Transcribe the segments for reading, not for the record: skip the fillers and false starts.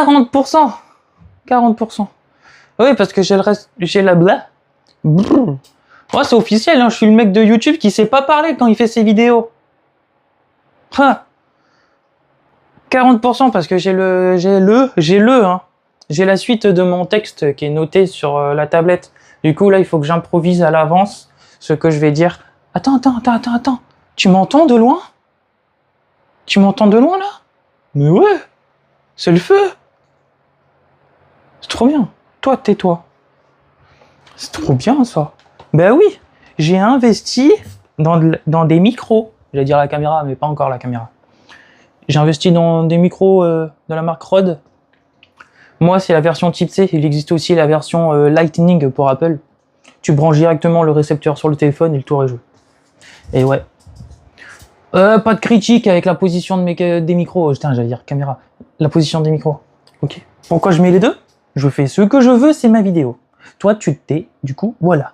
40%. 40%. Oui, parce que j'ai le reste, j'ai la bla. Brrr. Ouais, c'est officiel, hein, je suis le mec de YouTube qui sait pas parler quand il fait ses vidéos. Ah. 40% parce que j'ai la suite de mon texte qui est noté sur la tablette. Du coup, là, il faut que j'improvise à l'avance ce que je vais dire. Attends. Tu m'entends de loin? Tu m'entends de loin, là? Mais ouais, c'est le feu. C'est trop bien. Toi, tais-toi. C'est trop bien, ça. Ben oui, j'ai investi dans des micros. J'allais dire la caméra, mais pas encore la caméra. J'ai investi dans des micros de la marque Rode. Moi, c'est la version type C. Il existe aussi la version Lightning pour Apple. Tu branches directement le récepteur sur le téléphone et le tour est joué. Et ouais. Pas de critique avec la position des micros. Putain, j'allais dire caméra. La position des micros. Ok. Pourquoi je mets les deux? Je fais ce que je veux, c'est ma vidéo. Toi, tu te tais, du coup, voilà.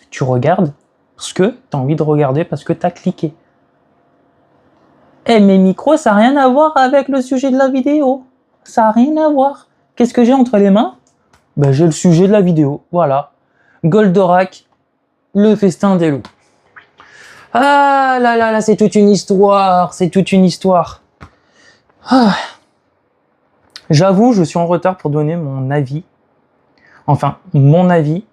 Tu regardes ce que tu as envie de regarder parce que tu as cliqué. Eh, mes micros, ça n'a rien à voir avec le sujet de la vidéo. Ça n'a rien à voir. Qu'est-ce que j'ai entre les mains? Ben, j'ai le sujet de la vidéo, voilà. Goldorak, le festin des loups. Ah là, c'est toute une histoire, Ah. J'avoue, je suis en retard pour donner mon avis. Enfin, mon avis.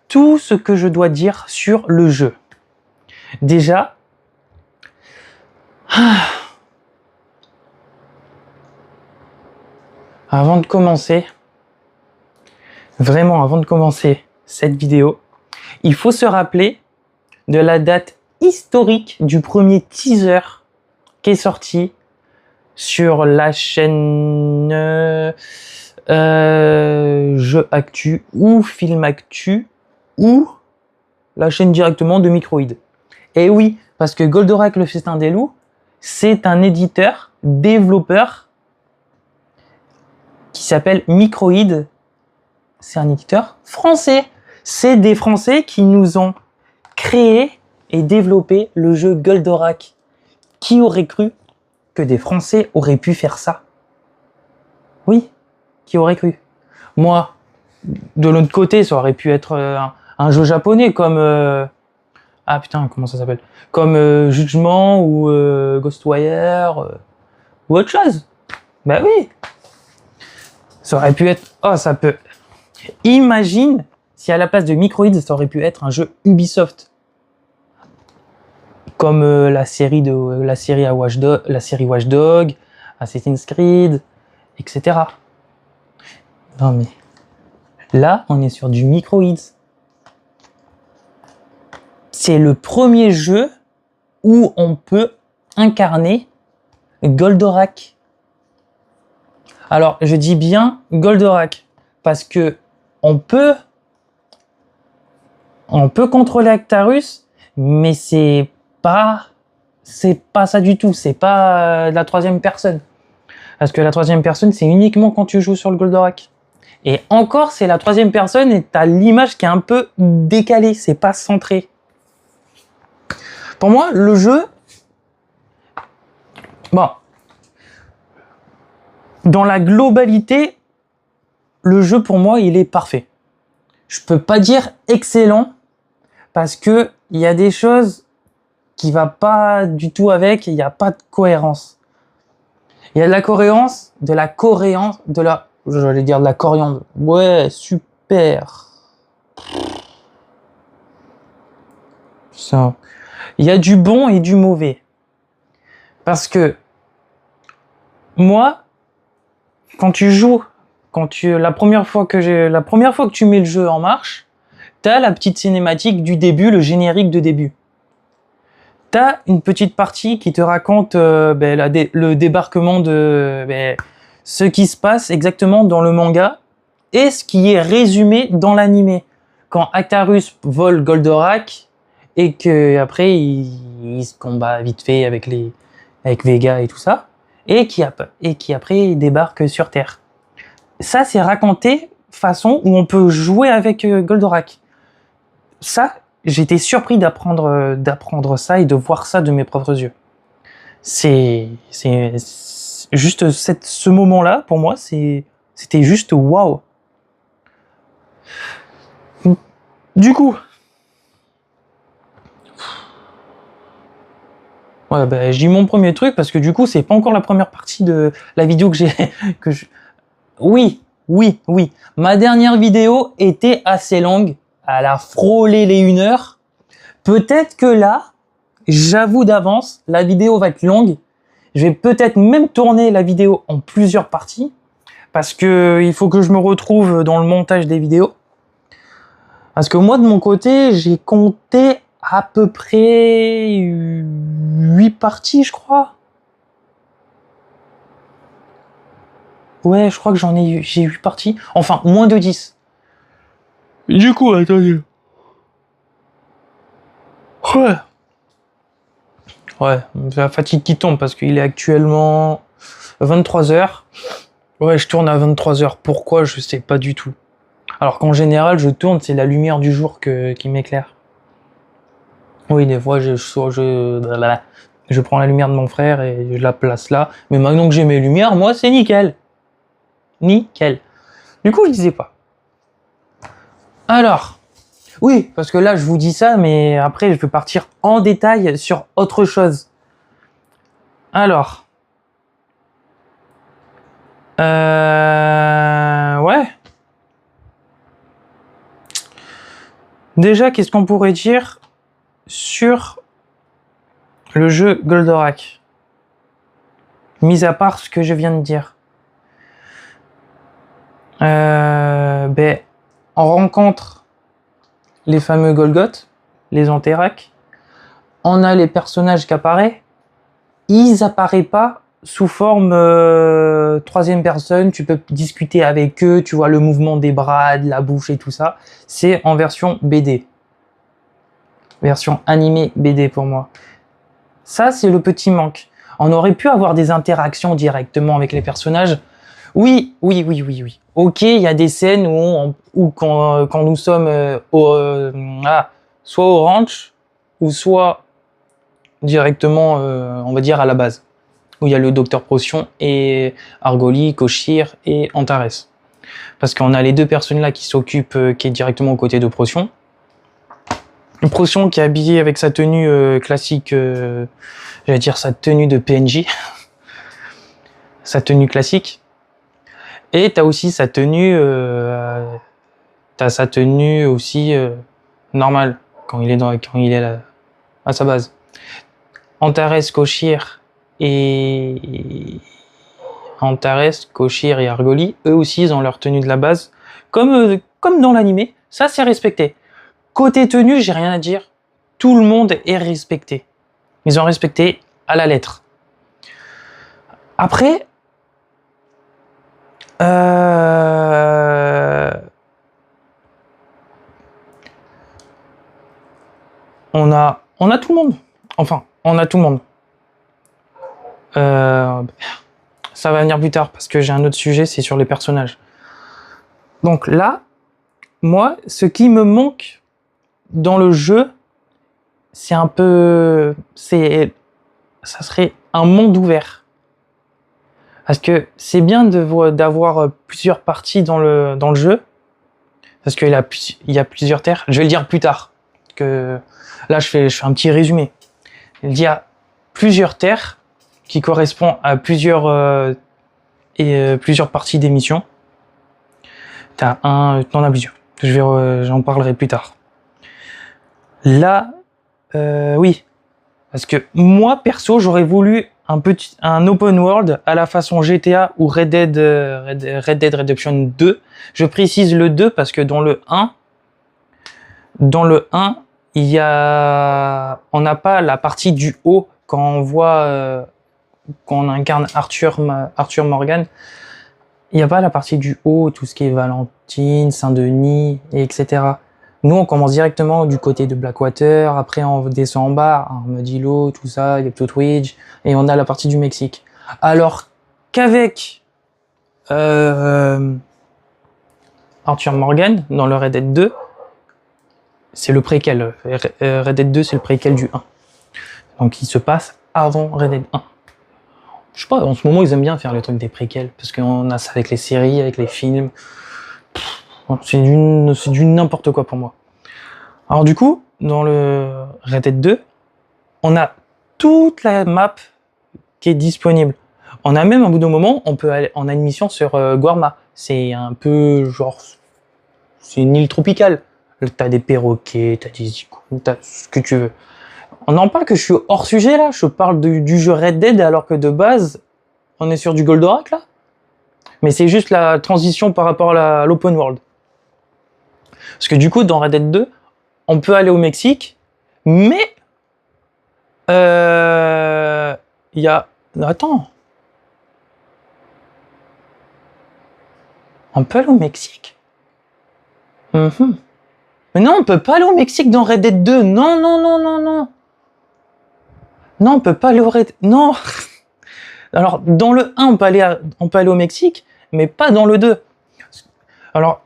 Tout ce que je dois dire sur le jeu. Déjà, avant de commencer cette vidéo, il faut se rappeler de la date historique du premier teaser qui est sorti sur la chaîne Jeux Actu ou Film Actu ou la chaîne directement de Microïd. Et oui, parce que Goldorak le festin des loups, c'est un éditeur, développeur qui s'appelle Microïd. C'est un éditeur français. C'est des Français qui nous ont créé et développé le jeu Goldorak. Qui aurait cru que des Français auraient pu faire ça? Oui, qui aurait cru? Moi, de l'autre côté, ça aurait pu être un jeu japonais comme... ah putain, comment ça s'appelle? Comme Judgment ou Ghostwire ou autre chose. Bah oui. Ça aurait pu être... Oh, ça peut... Imagine si à la place de Microïd, ça aurait pu être un jeu Ubisoft. Comme la série Watch Dogs, Assassin's Creed, etc. Non mais... Là, on est sur du Microïd. C'est le premier jeu où on peut incarner Goldorak. Alors, je dis bien Goldorak parce que on peut contrôler Actarus, mais c'est pas ça du tout. C'est pas la troisième personne. Parce que la troisième personne, c'est uniquement quand tu joues sur le Goldorak. Et encore, c'est la troisième personne et t'as l'image qui est un peu décalée. C'est pas centré. Pour moi, le jeu... Bon. Dans la globalité, le jeu, pour moi, il est parfait. Je peux pas dire excellent, parce que il y a des choses qui va pas du tout avec, il n'y a pas de cohérence. Il y a de la cohérence, j'allais dire de la coriandre. Ouais, super. Ça. Il y a du bon et du mauvais. Parce que moi, quand tu joues, la première fois que tu mets le jeu en marche, t'as la petite cinématique du début, le générique de début. T'as une petite partie qui te raconte le débarquement de ce qui se passe exactement dans le manga et ce qui est résumé dans l'animé. Quand Actarus vole Goldorak et que après il se combat vite fait avec Vega et tout ça, et qui après débarque sur Terre. Ça, c'est raconté façon où on peut jouer avec Goldorak. Ça, j'étais surpris d'apprendre ça et de voir ça de mes propres yeux. juste ce moment-là, pour moi, c'était juste waouh. Du coup, ouais, bah, je dis mon premier truc parce que du coup, c'est pas encore la première partie de la vidéo que j'ai, que je... Oui, oui, oui. Ma dernière vidéo était assez longue. Elle a frôlé les 1 heure. Peut-être que là, j'avoue d'avance, la vidéo va être longue. Je vais peut-être même tourner la vidéo en plusieurs parties parce que il faut que je me retrouve dans le montage des vidéos. Parce que moi, de mon côté, j'ai compté à peu près 8 parties, je crois. Ouais, je crois que j'ai 8 parties. Enfin, moins de 10. Du coup, attendez. Ouais. Ouais, la fatigue qui tombe parce qu'il est actuellement 23h. Ouais, je tourne à 23h. Pourquoi? Je sais pas du tout. Alors qu'en général, je tourne, c'est la lumière du jour qui m'éclaire. Oui, des fois, je prends la lumière de mon frère et je la place là. Mais maintenant que j'ai mes lumières, moi, c'est nickel. Nickel. Du coup, je disais pas. Alors, oui, parce que là, je vous dis ça, mais après, je peux partir en détail sur autre chose. Alors, ouais. Déjà, qu'est-ce qu'on pourrait dire sur le jeu Goldorak, mis à part ce que je viens de dire? Ben, on rencontre les fameux Golgoth, les Antéracs. On a les personnages qui apparaissent. Ils apparaissent pas sous forme troisième personne. Tu peux discuter avec eux. Tu vois le mouvement des bras, de la bouche et tout ça. C'est en version BD. Version animée BD pour moi. Ça, c'est le petit manque. On aurait pu avoir des interactions directement avec les personnages. Oui. Ok, il y a des scènes où quand nous sommes soit au ranch, ou soit directement, on va dire, à la base, où il y a le docteur Procyon et Argoli, Koshir et Antares. Parce qu'on a les deux personnes là qui s'occupent, qui est directement aux côtés de Procyon. Procyon qui est habillé avec sa tenue classique, j'allais dire sa tenue de PNJ, sa tenue classique. Et t'as aussi sa tenue, aussi normale quand il est là, à sa base. Antares, Koshir et Argoli, eux aussi ils ont leur tenue de la base, comme dans l'animé. Ça c'est respecté. Côté tenue, j'ai rien à dire. Tout le monde est respecté. Ils ont respecté à la lettre. Après, on a tout le monde. Enfin, on a tout le monde. Ça va venir plus tard parce que j'ai un autre sujet, c'est sur les personnages. Donc là, moi, ce qui me manque dans le jeu, c'est ça serait un monde ouvert. Parce que c'est bien d'avoir plusieurs parties dans le jeu, parce qu'il y a plusieurs terres. Je vais le dire plus tard, parce que là je fais un petit résumé. Il y a plusieurs terres qui correspondent à plusieurs parties des missions. T'en as plusieurs. J'en parlerai plus tard. Là, oui, parce que moi perso, j'aurais voulu un open world à la façon GTA ou Red Dead Redemption 2. Je précise le 2 parce que dans le 1, on n'a pas la partie du haut quand on voit quand on incarne Arthur Morgan. Il n'y a pas la partie du haut, tout ce qui est Valentine, Saint-Denis, etc. Nous, on commence directement du côté de Blackwater, après on descend en bas, Armadillo, tout ça, il y a Plot Ridge, et on a la partie du Mexique. Alors qu'avec Arthur Morgan, dans le Red Dead 2, c'est le préquel. Red Dead 2, c'est le préquel du 1. Donc il se passe avant Red Dead 1. Je sais pas, en ce moment, ils aiment bien faire le truc des préquels, parce qu'on a ça avec les séries, avec les films. C'est du n'importe quoi pour moi. Alors du coup, dans le Red Dead 2, on a toute la map qui est disponible. On a même, au bout d'un moment, on peut aller en admission sur Guarma. C'est un peu genre... C'est une île tropicale. T'as des perroquets, t'as des icônes, t'as ce que tu veux. On en parle que je suis hors sujet là, je parle du jeu Red Dead alors que de base, on est sur du Goldorak là. Mais c'est juste la transition par rapport à l'open world. Parce que du coup, dans Red Dead 2, on peut aller au Mexique, mais il y a... Attends. On peut aller au Mexique? Mais non, on peut pas aller au Mexique dans Red Dead 2. Non, non, non, non, non. Non, on peut pas aller au Red... Non. Alors, dans le 1, on peut aller au Mexique, mais pas dans le 2. Alors,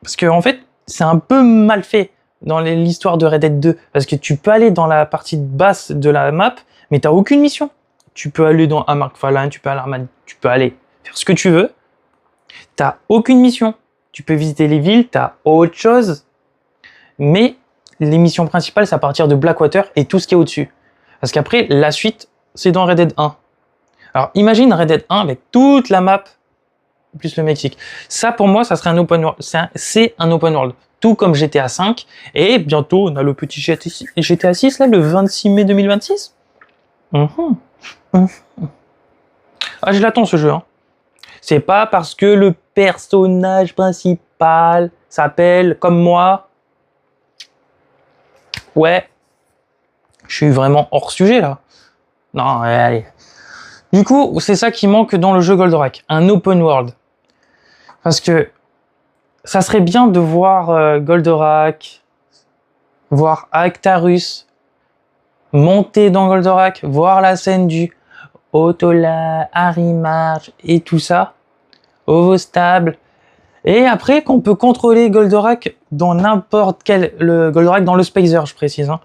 parce que en fait, c'est un peu mal fait dans l'histoire de Red Dead 2. Parce que tu peux aller dans la partie basse de la map, mais t'as aucune mission. Tu peux aller dans Amarkfalan, tu peux aller à Armad, tu peux aller faire ce que tu veux. T'as aucune mission. Tu peux visiter les villes, t'as autre chose. Mais les missions principales, c'est à partir de Blackwater et tout ce qui est au-dessus. Parce qu'après, la suite, c'est dans Red Dead 1. Alors, imagine Red Dead 1 avec toute la map, plus le Mexique. Ça, pour moi, ça serait un open world. C'est un open world. Tout comme GTA 5. Et bientôt, on a le petit GTA 6, là, le 26 mai 2026. Ah, je l'attends, ce jeu. Hein. C'est pas parce que le personnage principal s'appelle comme moi. Ouais. Je suis vraiment hors sujet, là. Non, allez. Du coup, c'est ça qui manque dans le jeu Goldorak. Un open world. Parce que ça serait bien de voir Goldorak, voir Actarus monter dans Goldorak, voir la scène du Autola, Harry March et tout ça, Ovostable. Et après, qu'on peut contrôler Goldorak dans n'importe quel... Le Goldorak dans le Spacer, je précise. Hein,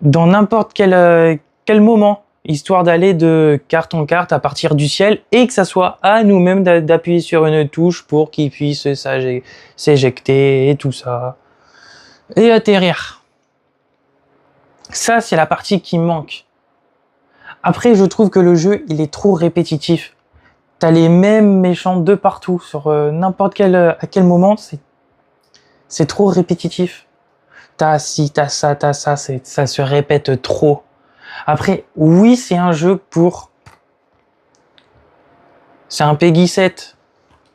dans n'importe quel moment. Histoire d'aller de carte en carte à partir du ciel et que ça soit à nous-mêmes d'appuyer sur une touche pour qu'il puisse s'éjecter et tout ça. Et atterrir. Ça, c'est la partie qui manque. Après, je trouve que le jeu, il est trop répétitif. T'as les mêmes méchants de partout, sur n'importe quel, à quel moment, c'est trop répétitif. T'as ci, t'as ça, ça se répète trop. Après, oui, c'est un jeu pour... C'est un Peggy 7.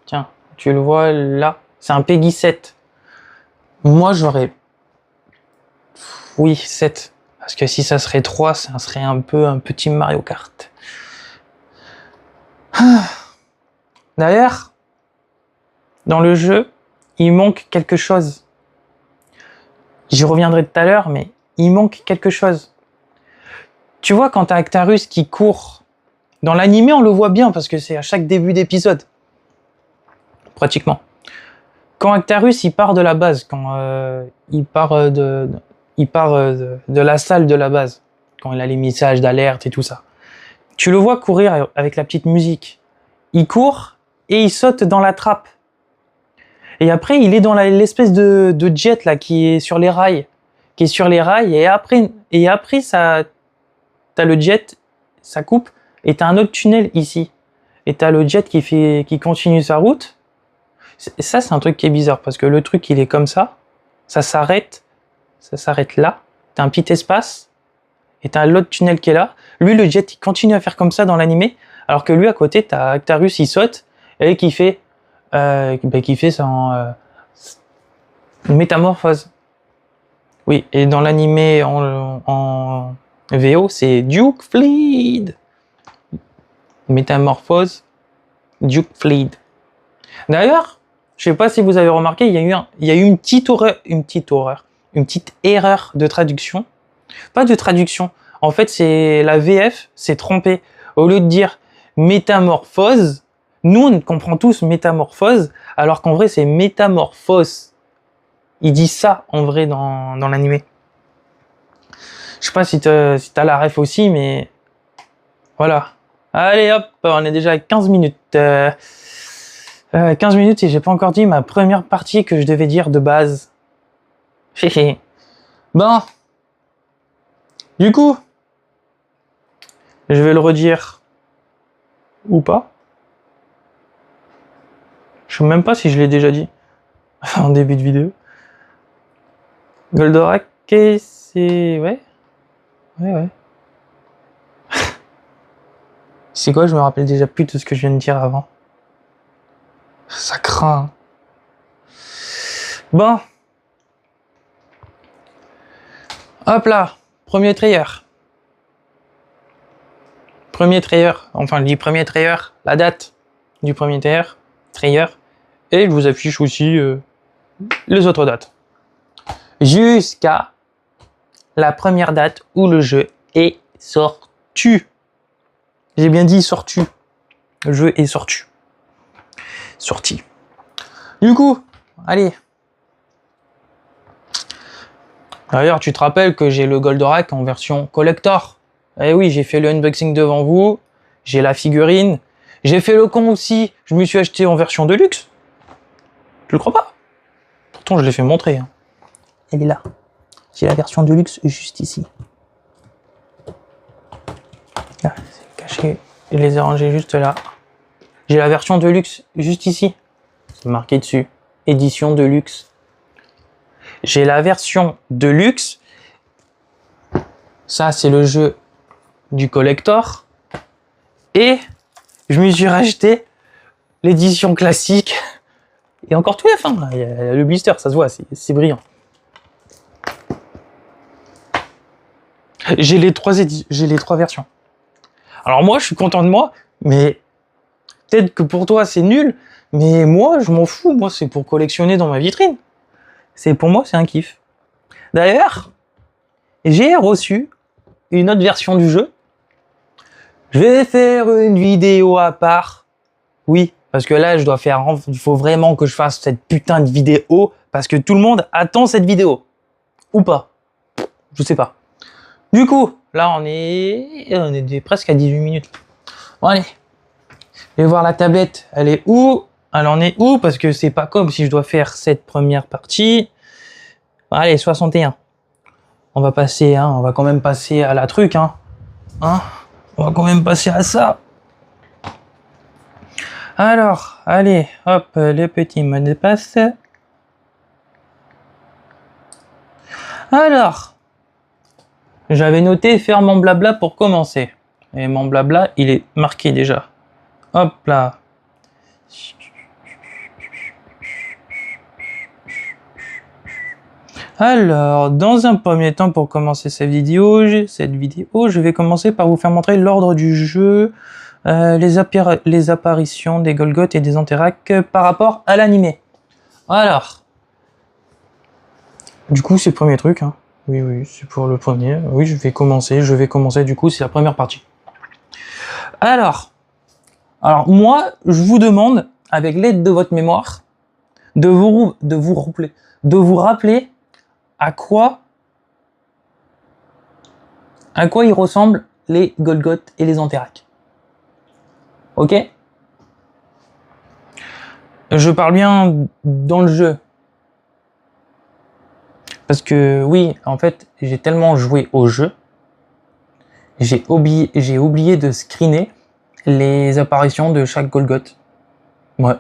Tiens, tu le vois là. C'est un Peggy 7. Moi, j'aurais... Oui, 7. Parce que si ça serait 3, ça serait un peu un petit Mario Kart. D'ailleurs, dans le jeu, il manque quelque chose. J'y reviendrai tout à l'heure, mais il manque quelque chose. Tu vois, quand t'as Actarus qui court, dans l'animé, on le voit bien parce que c'est à chaque début d'épisode. Pratiquement. Quand Actarus, il part de la base, quand il part de la salle de la base, quand il a les messages d'alerte et tout ça, tu le vois courir avec la petite musique. Il court et il saute dans la trappe. Et après, il est dans l'espèce de jet là qui est sur les rails. Et après ça... T'as le jet, ça coupe, et t'as un autre tunnel ici. Et t'as le jet qui continue sa route. Ça, c'est un truc qui est bizarre, parce que le truc, il est comme ça s'arrête là, t'as un petit espace, et t'as l'autre tunnel qui est là. Lui, le jet, il continue à faire comme ça dans l'animé, alors que lui, à côté, t'as Actarus, il saute, et qui fait son métamorphose. Oui, et dans l'animé en VO, c'est Duke Fleed. Métamorphose, Duke Fleed. D'ailleurs, je sais pas si vous avez remarqué, il y a eu une petite erreur de traduction. Pas de traduction. En fait, c'est la VF s'est trompée. Au lieu de dire métamorphose, nous on comprend tous métamorphose, alors qu'en vrai c'est métamorphose. Il dit ça en vrai dans l'animé. Je sais pas si t'as la ref aussi, mais voilà. Allez hop, on est déjà à 15 minutes. 15 minutes et j'ai pas encore dit ma première partie que je devais dire de base. Bon. Du coup, je vais le redire ou pas. Je sais même pas si je l'ai déjà dit en début de vidéo. Goldorak, c'est... Ouais. C'est quoi, je me rappelle déjà plus de ce que je viens de dire avant. Ça craint. Bon. Hop là. Premier trailer. Enfin, je dis premier trailer. La date du premier trailer. Et je vous affiche aussi les autres dates. Jusqu'à la première date où le jeu est sorti. J'ai bien dit sorti. Le jeu est sorti. Du coup, allez. D'ailleurs, tu te rappelles que j'ai le Goldorak en version collector. Eh oui, j'ai fait le unboxing devant vous. J'ai la figurine. J'ai fait le con aussi. Je me suis acheté en version de luxe. Tu le crois pas? Pourtant, je l'ai fait montrer. Hein. Elle est là. J'ai la version de luxe juste ici. Là, c'est caché. Je les ai rangés juste là. J'ai la version de luxe juste ici. C'est marqué dessus. Édition de luxe. J'ai la version de luxe. Ça, c'est le jeu du collector. Et je me suis racheté l'édition classique. Et encore tout à la fin. Là. Il y a le blister, ça se voit, c'est brillant. J'ai les trois versions. Alors moi, je suis content de moi, mais peut-être que pour toi, c'est nul. Mais moi, je m'en fous. Moi, c'est pour collectionner dans ma vitrine. Pour moi, c'est un kiff. D'ailleurs, j'ai reçu une autre version du jeu. Je vais faire une vidéo à part. Oui, parce que là, il faut vraiment que je fasse cette putain de vidéo parce que tout le monde attend cette vidéo. Ou pas. Je sais pas. Du coup, là, on est presque à 18 minutes. Bon, allez. Je vais voir la tablette. Elle est où? Elle en est où? Parce que c'est pas comme si je dois faire cette première partie. Allez, 61. On va quand même passer à la truc, hein. On va quand même passer à ça. Alors, allez, hop, le petit mot de passe. Alors, j'avais noté faire mon blabla pour commencer. Et mon blabla, il est marqué déjà. Hop là. Alors, dans un premier temps, pour commencer cette vidéo, je vais commencer par vous faire montrer l'ordre du jeu, les apparitions des Golgoth et des Anterac par rapport à l'animé. Alors, du coup, c'est le premier truc. Hein. Oui, c'est pour le premier. Oui, je vais commencer. Du coup, c'est la première partie. Alors, moi, je vous demande, avec l'aide de votre mémoire, de vous rappeler à quoi ils ressemblent les Golgoth et les Anterac. Ok? Je parle bien dans le jeu. Parce que oui, en fait, j'ai tellement joué au jeu, j'ai oublié de screener les apparitions de chaque Golgoth. Ouais.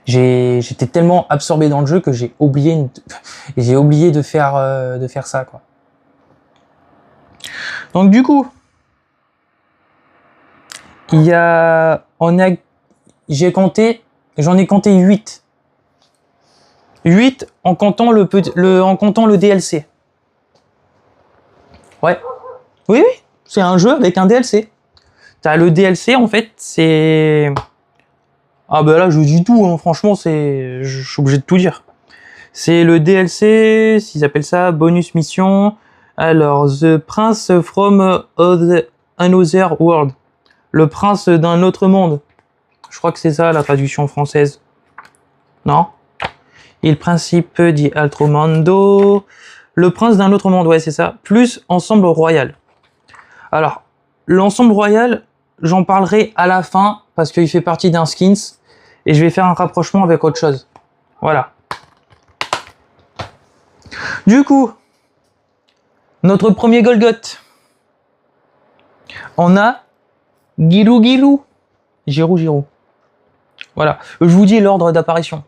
J'étais tellement absorbé dans le jeu que j'ai oublié de faire ça, quoi. Donc du coup, j'en ai compté 8. 8 en comptant le DLC. Ouais. Oui, c'est un jeu avec un DLC. T'as le DLC, en fait, c'est... Ah bah là, je dis tout, hein. Franchement, je suis obligé de tout dire. C'est le DLC, ils appellent ça bonus mission. Alors, The Prince from Another World. Le prince d'un autre monde. Je crois que c'est ça la traduction française. Non? Il principe di altro mondo. Le prince d'un autre monde, ouais, c'est ça. Plus ensemble royal. Alors, l'ensemble royal, j'en parlerai à la fin parce qu'il fait partie d'un skins et je vais faire un rapprochement avec autre chose. Voilà. Du coup, notre premier Golgoth. On a Giroud. Voilà. Je vous dis l'ordre d'apparition.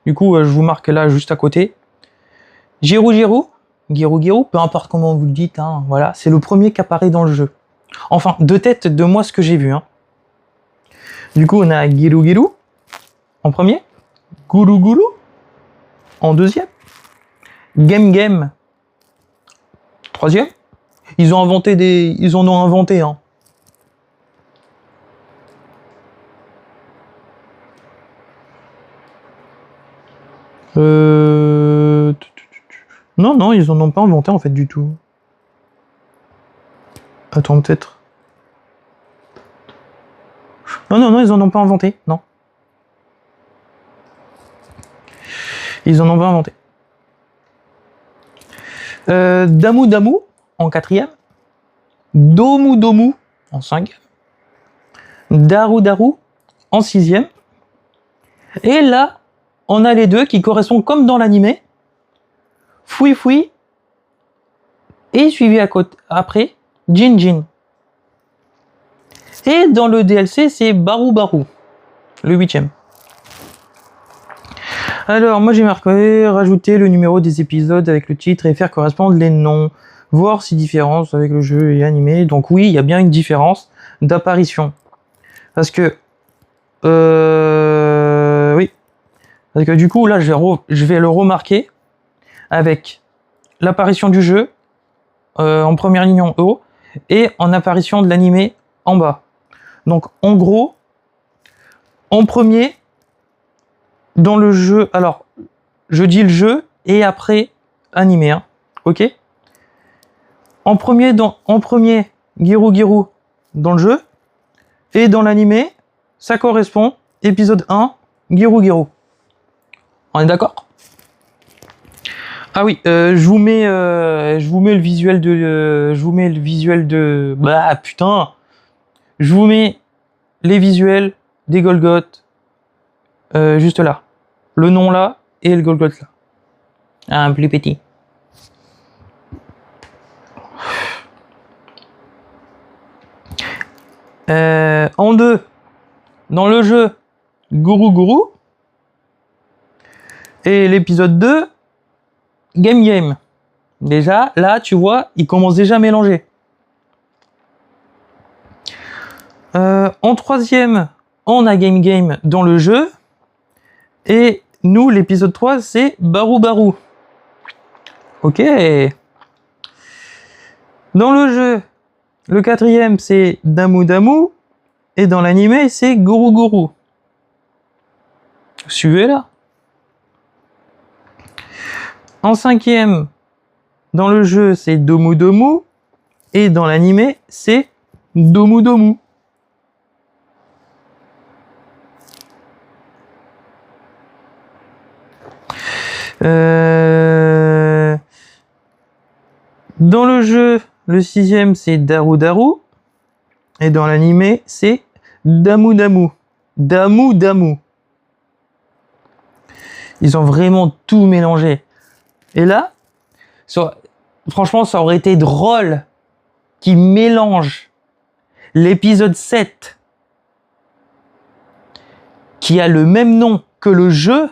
Du coup, je vous marque là juste à côté. Giroud, peu importe comment vous le dites, hein, voilà, c'est le premier qui apparaît dans le jeu. Enfin, de tête de moi ce que j'ai vu. Hein. Du coup, on a Giroud en premier, Goulou en deuxième, Game troisième. Ils en ont inventé, hein. Non, ils en ont pas inventé en fait du tout. Attends, peut-être. Non, ils en ont pas inventé, non. Ils en ont pas inventé. Damu en quatrième. Domu en cinquième. Daru en sixième. Et là, on a les deux qui correspondent comme dans l'animé. Fui et suivi après Jin. Et dans le DLC, c'est Baru, le 8e. Alors, moi j'ai marqué rajouter le numéro des épisodes avec le titre et faire correspondre les noms, voir si différence avec le jeu et animé. Donc oui, il y a bien une différence d'apparition. Parce que oui. Parce que du coup, là, je vais le remarquer avec l'apparition du jeu en première ligne en haut et en apparition de l'animé en bas. Donc, en gros, en premier, dans le jeu, alors, je dis le jeu et après animé, hein, ok? En premier, Giroud dans le jeu et dans l'animé, ça correspond épisode 1, Giroud. On est d'accord? Ah oui, je vous mets le visuel de, bah putain, je vous mets les visuels des Golgoth juste là, le nom là et le Golgoth là, un plus petit. En 2, dans le jeu, Gourou. Et l'épisode 2, Game. Déjà, là, tu vois, il commence déjà à mélanger. En 3e, on a Game dans le jeu. Et nous, l'épisode 3, c'est Baru. Ok. Dans le jeu, le 4e, c'est Damu. Et dans l'animé, c'est Gourou. Suivez là. En 5e, dans le jeu, c'est Domu. Et dans l'animé, c'est Domu. Dans le jeu, le 6e, c'est Daru. Et dans l'animé, c'est Damu. Ils ont vraiment tout mélangé. Et là, franchement, ça aurait été drôle qu'ils mélangent l'épisode 7, qui a le même nom que le jeu,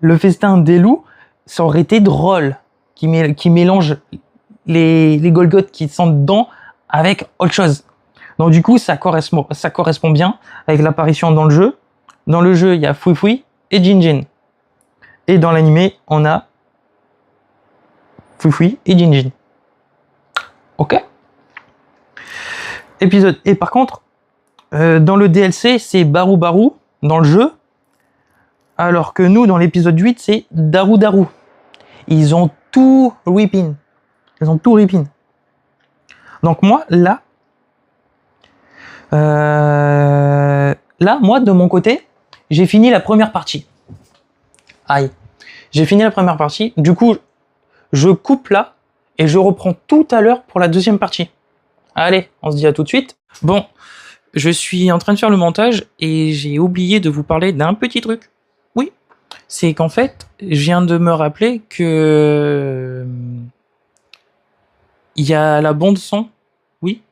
le festin des loups. Ça aurait été drôle qu'ils mélangent les Golgoth qui sont dedans avec autre chose. Donc du coup, ça correspond bien avec l'apparition dans le jeu. Dans le jeu, il y a Fui et Jin. Et dans l'animé, on a Fui et Jin. Ok. Épisode. Et par contre, dans le DLC, c'est Baru dans le jeu. Alors que nous, dans l'épisode 8, c'est Daru. Ils ont tout ripping. Donc moi, là, moi, de mon côté, j'ai fini la première partie. Aïe. J'ai fini la première partie. Du coup, je coupe là et je reprends tout à l'heure pour la deuxième partie. Allez, on se dit à tout de suite. Bon, je suis en train de faire le montage et j'ai oublié de vous parler d'un petit truc. Oui, c'est qu'en fait, je viens de me rappeler que il y a la bande son. Oui,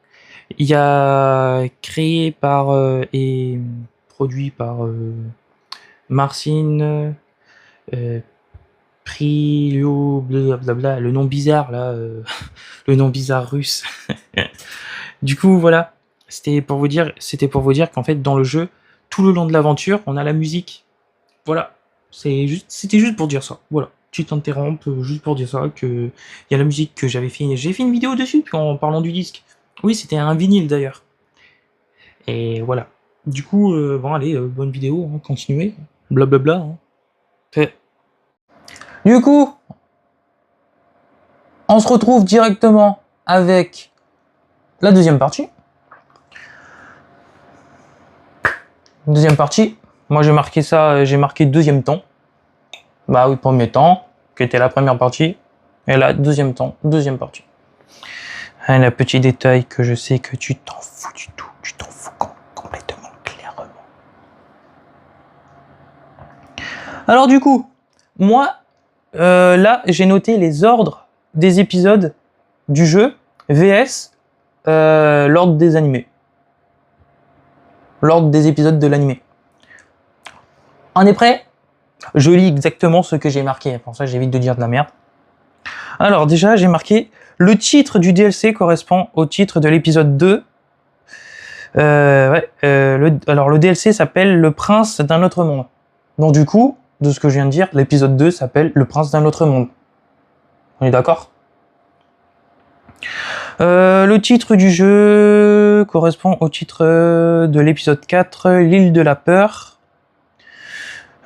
il y a créé par et produit par Marcin Prilio, blablabla, le nom bizarre là, le nom bizarre russe. Du coup, voilà, c'était pour vous dire qu'en fait, dans le jeu, tout le long de l'aventure, on a la musique. Voilà, c'était juste pour dire ça. Voilà, petite interrompe, juste pour dire ça, que il y a la musique que j'avais fait. J'ai fait une vidéo dessus en parlant du disque. Oui, c'était un vinyle d'ailleurs. Et voilà. Du coup, bon, allez, bonne vidéo, hein, continuez. Blablabla. Hein. Fait. Du coup, on se retrouve directement avec la deuxième partie. Deuxième partie. Moi, j'ai marqué ça, j'ai marqué deuxième temps. Bah oui, premier temps, qui était la première partie. Et là, deuxième temps, deuxième partie. Un petit détail que je sais que tu t'en fous du tout. Tu t'en fous complètement, clairement. Alors du coup, moi, là, j'ai noté les ordres des épisodes du jeu VS l'ordre des animés. L'ordre des épisodes de l'animé. On est prêt? Je lis exactement ce que j'ai marqué. Pour ça, j'évite de dire de la merde. Alors déjà, j'ai marqué le titre du DLC correspond au titre de l'épisode 2. Alors le DLC s'appelle Le Prince d'un autre monde. Donc du coup, de ce que je viens de dire, l'épisode 2 s'appelle Le Prince d'un autre monde. On est d'accord? Le titre du jeu correspond au titre de l'épisode 4, L'île de la peur.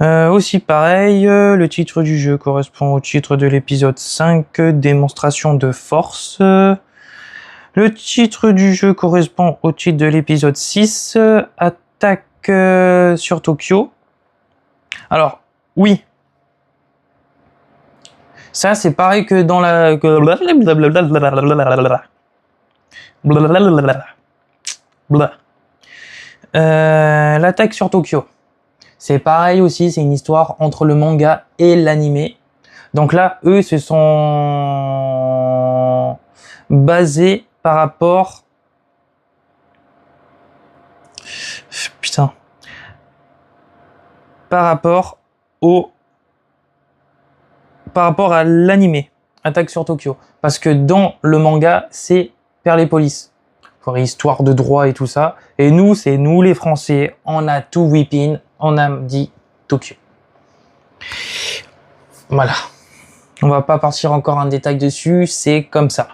Aussi pareil, le titre du jeu correspond au titre de l'épisode 5, Démonstration de force. Le titre du jeu correspond au titre de l'épisode 6, Attaque sur Tokyo. Alors, oui. Ça, c'est pareil que dans la... L'attaque sur Tokyo. C'est pareil aussi, c'est une histoire entre le manga et l'animé. Donc là, eux se sont basés par rapport... Putain. Par rapport à l'animé, Attaque sur Tokyo. Parce que dans le manga, c'est Persepolis. Pour histoire de droit et tout ça. Et nous, c'est nous les Français, on a tout whipping, on a dit Tokyo. Voilà. On va pas partir encore en détail dessus, c'est comme ça.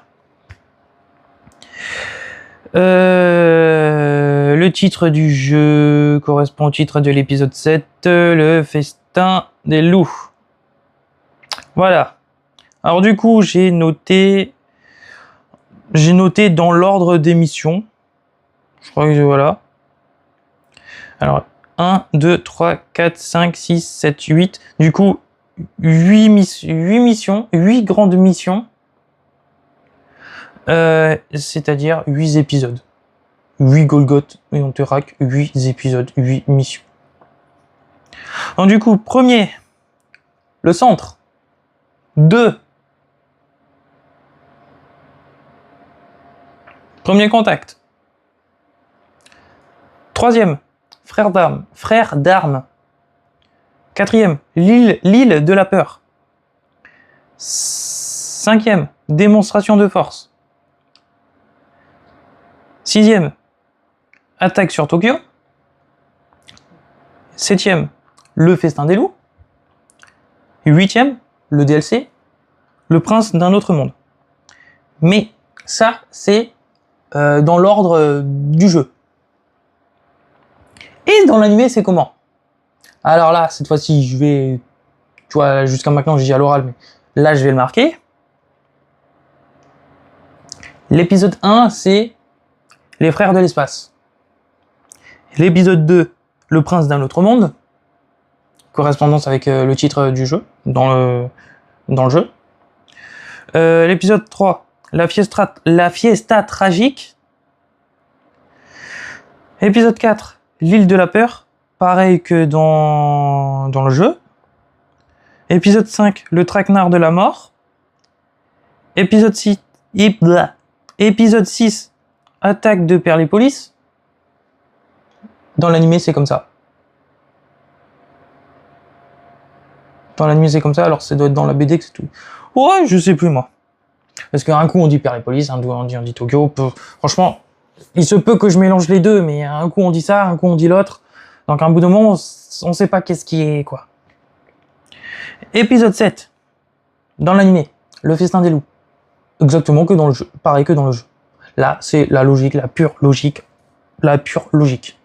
Le titre du jeu correspond au titre de l'épisode 7, Le Festin des loups. Voilà. Alors du coup, j'ai noté dans l'ordre des missions. Je crois que voilà. Alors, 1, 2, 3, 4, 5, 6, 7, 8. Du coup, 8 missions, 8 grandes missions. C'est-à-dire 8 épisodes. 8 Golgoth et on te rack 8 épisodes, 8 missions. Donc du coup, premier, le centre. 2, premier contact. Troisième, frère d'armes. Quatrième, l'île de la peur. Cinquième, démonstration de force. Sixième, attaque sur Tokyo. Septième, le festin des loups. Huitième, le DLC, le prince d'un autre monde. Mais ça, c'est dans l'ordre du jeu. Et dans l'animé, c'est comment? Alors là, cette fois-ci, je vais... Tu vois, jusqu'à maintenant, j'ai dit à l'oral, mais là, je vais le marquer. L'épisode 1, c'est Les Frères de l'espace. L'épisode 2, Le Prince d'un autre monde. Correspondance avec le titre du jeu, dans le jeu. L'épisode 3, La fiesta tragique. Épisode 4, l'île de la peur. Pareil que dans le jeu. Épisode 5, le traquenard de la mort. Épisode 6, épisode 6, attaque de Perlépolis. Dans l'animé, c'est comme ça. Dans l'animé, c'est comme ça, alors ça doit être dans la BD que c'est tout. Ouais, je sais plus, moi. Parce qu'un coup, on dit Perlépolis, un coup, on dit Tokyo. Franchement, il se peut que je mélange les deux, mais un coup, on dit ça, un coup, on dit l'autre. Donc, à un bout de moment, on sait pas qu'est-ce qui est quoi. Épisode 7. Dans l'animé, le festin des loups. Exactement que dans le jeu. Pareil que dans le jeu. Là, c'est la logique, la pure logique. La pure logique.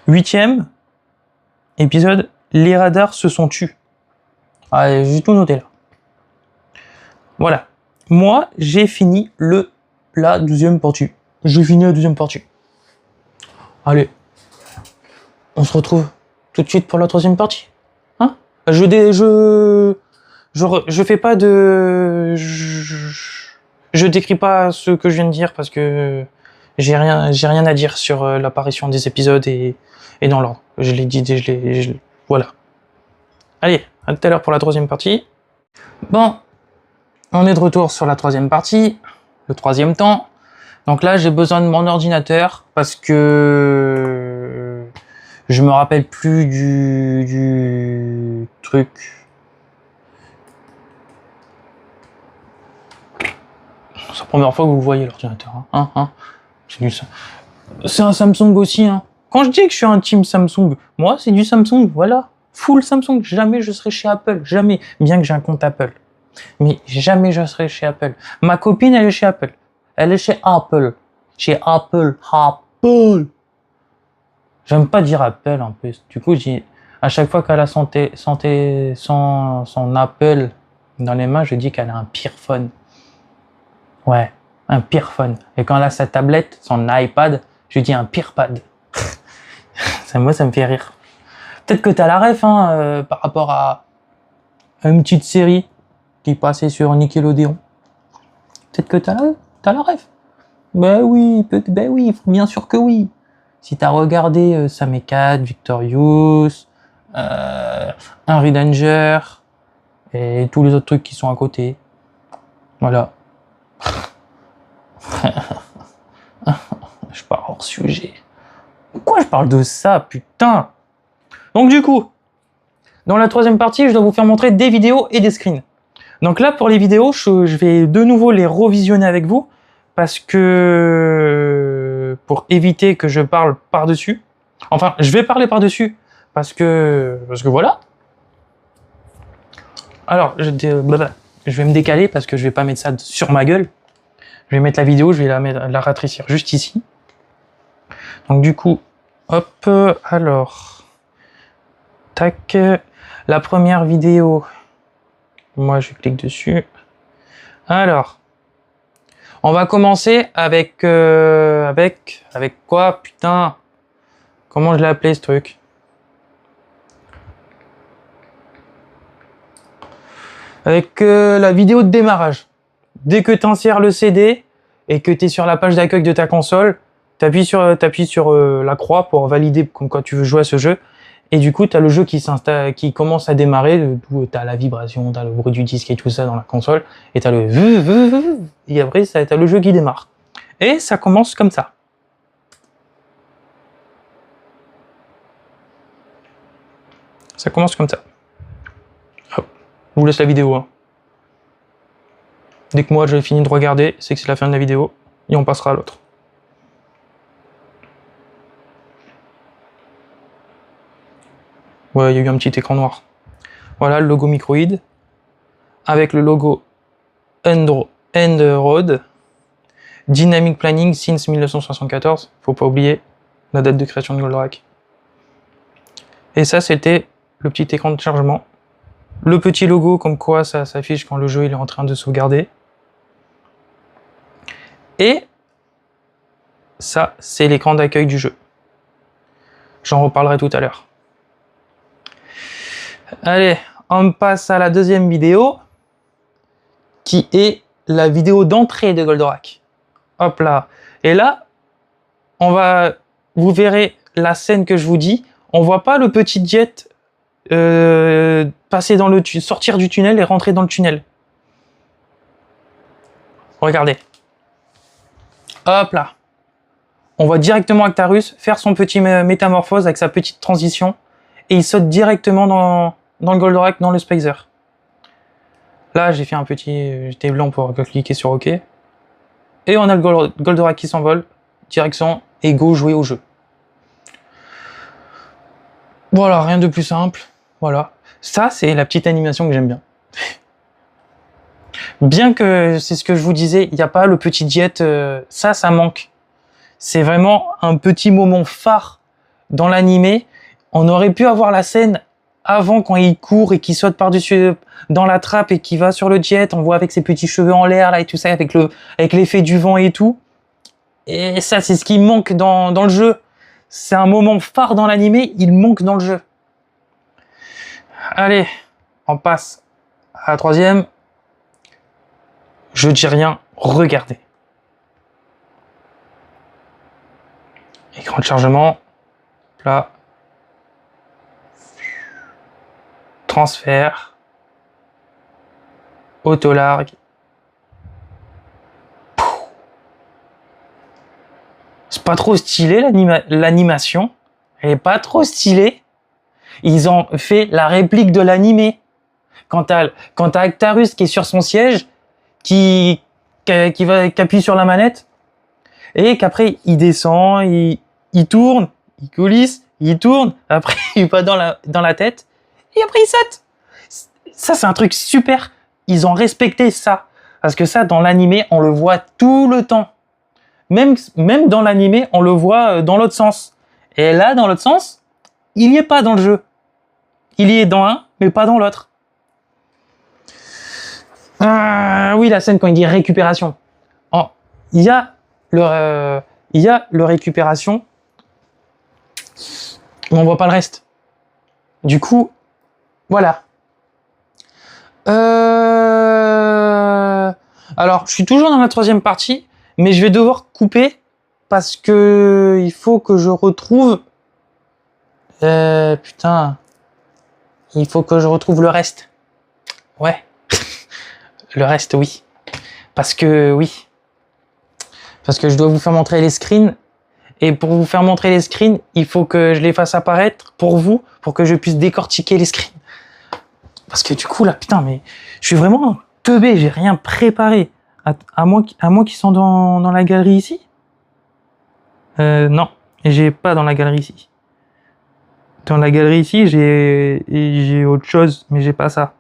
8e épisode, les radars se sont tus. Ah, j'ai tout noté là. Voilà. Moi, j'ai fini la 12e partie. J'ai fini la 12e partie. Allez. On se retrouve tout de suite pour la 3e partie. Hein? Je fais pas de... Je décris pas ce que je viens de dire parce que j'ai rien à dire sur l'apparition des épisodes et dans l'ordre. Je l'ai dit, voilà. Allez, à tout à l'heure pour la 3e partie. Bon, on est de retour sur la 3e partie, le 3e temps. Donc là, j'ai besoin de mon ordinateur parce que je me rappelle plus du truc. C'est la première fois que vous voyez l'ordinateur. C'est un Samsung aussi. Hein. Quand je dis que je suis un team Samsung, moi, c'est du Samsung, voilà. Full Samsung. Jamais je serai chez Apple. Jamais. Bien que j'ai un compte Apple. Mais jamais je serai chez Apple. Ma copine, elle est chez Apple. Elle est chez Apple. Chez Apple. Apple. J'aime pas dire Apple en plus. Du coup, à chaque fois qu'elle a son Apple dans les mains, je dis qu'elle a un pire phone. Ouais, un pire phone. Et quand elle a sa tablette, son iPad, je dis un pire pad. Moi, ça me fait rire. Peut-être que t'as la ref, hein, par rapport à une petite série qui passait sur Nickelodeon. Peut-être que t'as la ref. Ben oui, bien sûr que oui. Si t'as regardé Sam et Cat, Victorious, Henry Danger et tous les autres trucs qui sont à côté. Voilà. Je pars hors sujet. Pourquoi je parle de ça, putain? Donc du coup, dans la 3e partie, je dois vous faire montrer des vidéos et des screens. Donc là, pour les vidéos, je vais de nouveau les revisionner avec vous, parce que pour éviter que je parle par-dessus. Enfin, je vais parler par-dessus, parce que voilà. Alors, je vais me décaler, parce que je vais pas mettre ça sur ma gueule. Je vais mettre la vidéo, je vais la rétrécir juste ici. Donc du coup, hop, alors, tac, la première vidéo, moi je clique dessus. Alors, on va commencer avec quoi, putain, comment je l'ai appelé ce truc? Avec la vidéo de démarrage. Dès que tu insères le CD et que tu es sur la page d'accueil de ta console, t'appuies sur la croix pour valider comme quoi tu veux jouer à ce jeu. Et du coup, tu as le jeu qui commence à démarrer. Tu as la vibration, tu as le bruit du disque et tout ça dans la console. Et tu as le... Et après, tu as le jeu qui démarre. Et ça commence comme ça. Ça commence comme ça. Hop. Je vous laisse la vidéo. Hein. Dès que moi j'ai fini de regarder, c'est que c'est la fin de la vidéo. Et on passera à l'autre. Ouais, il y a eu un petit écran noir. Voilà le logo Microïd. Avec le logo Android. Dynamic Planning since 1974. Faut pas oublier la date de création de Goldorak. Et ça, c'était le petit écran de chargement. Le petit logo, comme quoi ça s'affiche quand le jeu il est en train de sauvegarder. Et ça, c'est l'écran d'accueil du jeu. J'en reparlerai tout à l'heure. Allez, on passe à la 2e vidéo, qui est la vidéo d'entrée de Goldorak. Hop là. Et là, vous verrez la scène que je vous dis. On voit pas le petit jet passer sortir du tunnel et rentrer dans le tunnel. Regardez. Hop là. On voit directement Actarus faire son petit métamorphose avec sa petite transition et il saute directement dans le Goldorak, dans le Spacer. Là, j'ai fait un petit jeté blanc pour cliquer sur OK. Et on a le Goldorak qui s'envole, direction et go jouer au jeu. Voilà, rien de plus simple. Voilà. Ça, c'est la petite animation que j'aime bien. Bien que, c'est ce que je vous disais, il n'y a pas le petit jet, ça manque. C'est vraiment un petit moment phare dans l'animé. On aurait pu avoir la scène avant quand il court et qu'il saute par-dessus dans la trappe et qu'il va sur le jet. On voit avec ses petits cheveux en l'air là et tout ça, avec l'effet du vent et tout. Et ça, c'est ce qui manque dans le jeu. C'est un moment phare dans l'animé, il manque dans le jeu. Allez, on passe à la troisième. Je dis rien, regardez. Écran de chargement, là. Transfert. Autolargue. C'est pas trop stylé l'animation. Elle est pas trop stylée. Ils ont fait la réplique de l'animé. Quand t'as Actarus qui est sur son siège, qui appuie sur la manette, et qu'après il descend, il tourne, il coulisse, il tourne, après il va dans la tête, et après il saute. Ça, c'est un truc super. Ils ont respecté ça. Parce que ça, dans l'animé, on le voit tout le temps. Même dans l'animé, on le voit dans l'autre sens. Et là, dans l'autre sens, il n'y est pas dans le jeu. Il y est dans un, mais pas dans l'autre. Ah oui, la scène quand il dit récupération. Oh, il y a le récupération, mais on voit pas le reste. Du coup, voilà. Alors, je suis toujours dans la troisième partie, mais je vais devoir couper parce que il faut que je retrouve. Putain, il faut que je retrouve le reste. Ouais, le reste, oui. Parce que je dois vous faire montrer les screens. Et pour vous faire montrer les screens, il faut que je les fasse apparaître pour vous, pour que je puisse décortiquer les screens. Parce que du coup, là, putain, mais je suis vraiment teubé, j'ai rien préparé. À moins qu'ils sont dans la galerie ici. Non, j'ai pas dans la galerie ici. Dans la galerie ici, j'ai autre chose, mais j'ai pas ça.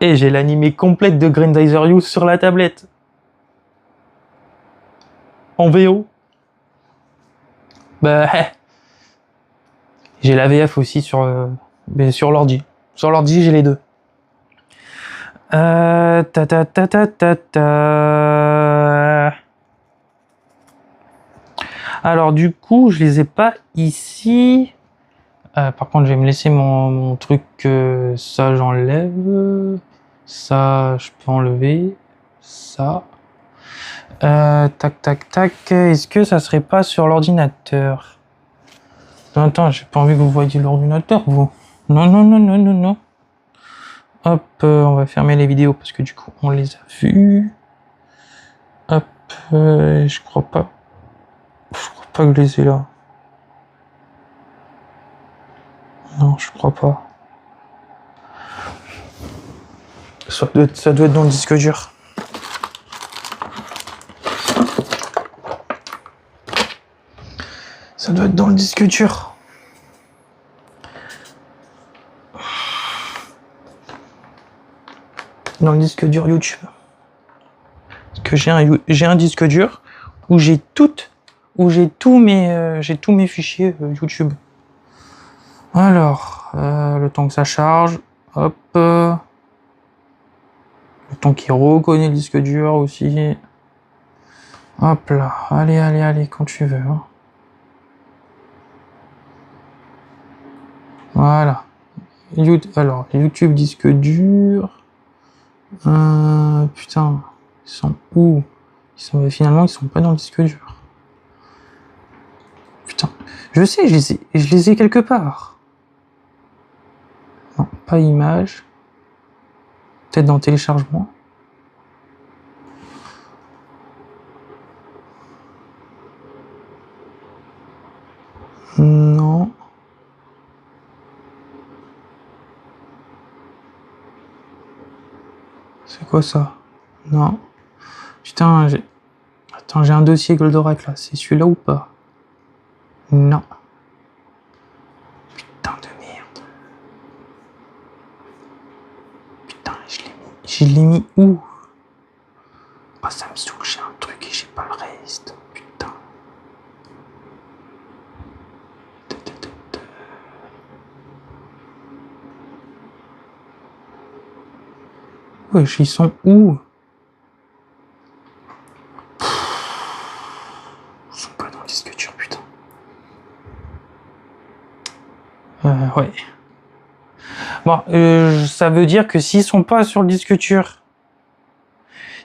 Et j'ai l'animé complète de Grandizer You sur la tablette. En VO. Bah, j'ai la VF aussi sur l'ordi. Sur l'ordi, j'ai les deux. Alors du coup, je les ai pas ici. Par contre, je vais me laisser mon truc. Ça, j'enlève. Ça, je peux enlever. Ça. Tac, tac, tac. Est-ce que ça serait pas sur l'ordinateur? Attends, j'ai pas envie que vous voyiez l'ordinateur, vous. Non, non, non, non, non, non. Hop, on va fermer les vidéos parce que du coup, on les a vues. Hop, je crois pas. Je crois pas que je les ai là. Non, je crois pas. Ça doit être dans le disque dur. Ça doit être dans le disque dur. Dans le disque dur YouTube. Parce que j'ai un disque dur où j'ai tous mes fichiers YouTube. Alors, le temps que ça charge, hop. Le temps qu'il reconnaît le disque dur aussi. Hop là, allez, allez, allez, quand tu veux. Hein. Voilà. Alors, YouTube disque dur. Putain, ils sont où? Finalement, ils sont pas dans le disque dur. Putain. Je sais, je les ai quelque part. Non, pas image. Peut-être dans téléchargement. Non. C'est quoi ça? Non. Putain, attends, j'ai un dossier Goldorak là. C'est celui-là ou pas? Non. Putain de merde. Putain, je l'ai mis où? Ah, ça me saoule, j'ai un truc et j'ai pas le reste. Putain. Wesh, ils sont où? Ils sont pas dans le disque dur, putain. Ouais. Bon, ça veut dire que s'ils sont pas sur le disque dur,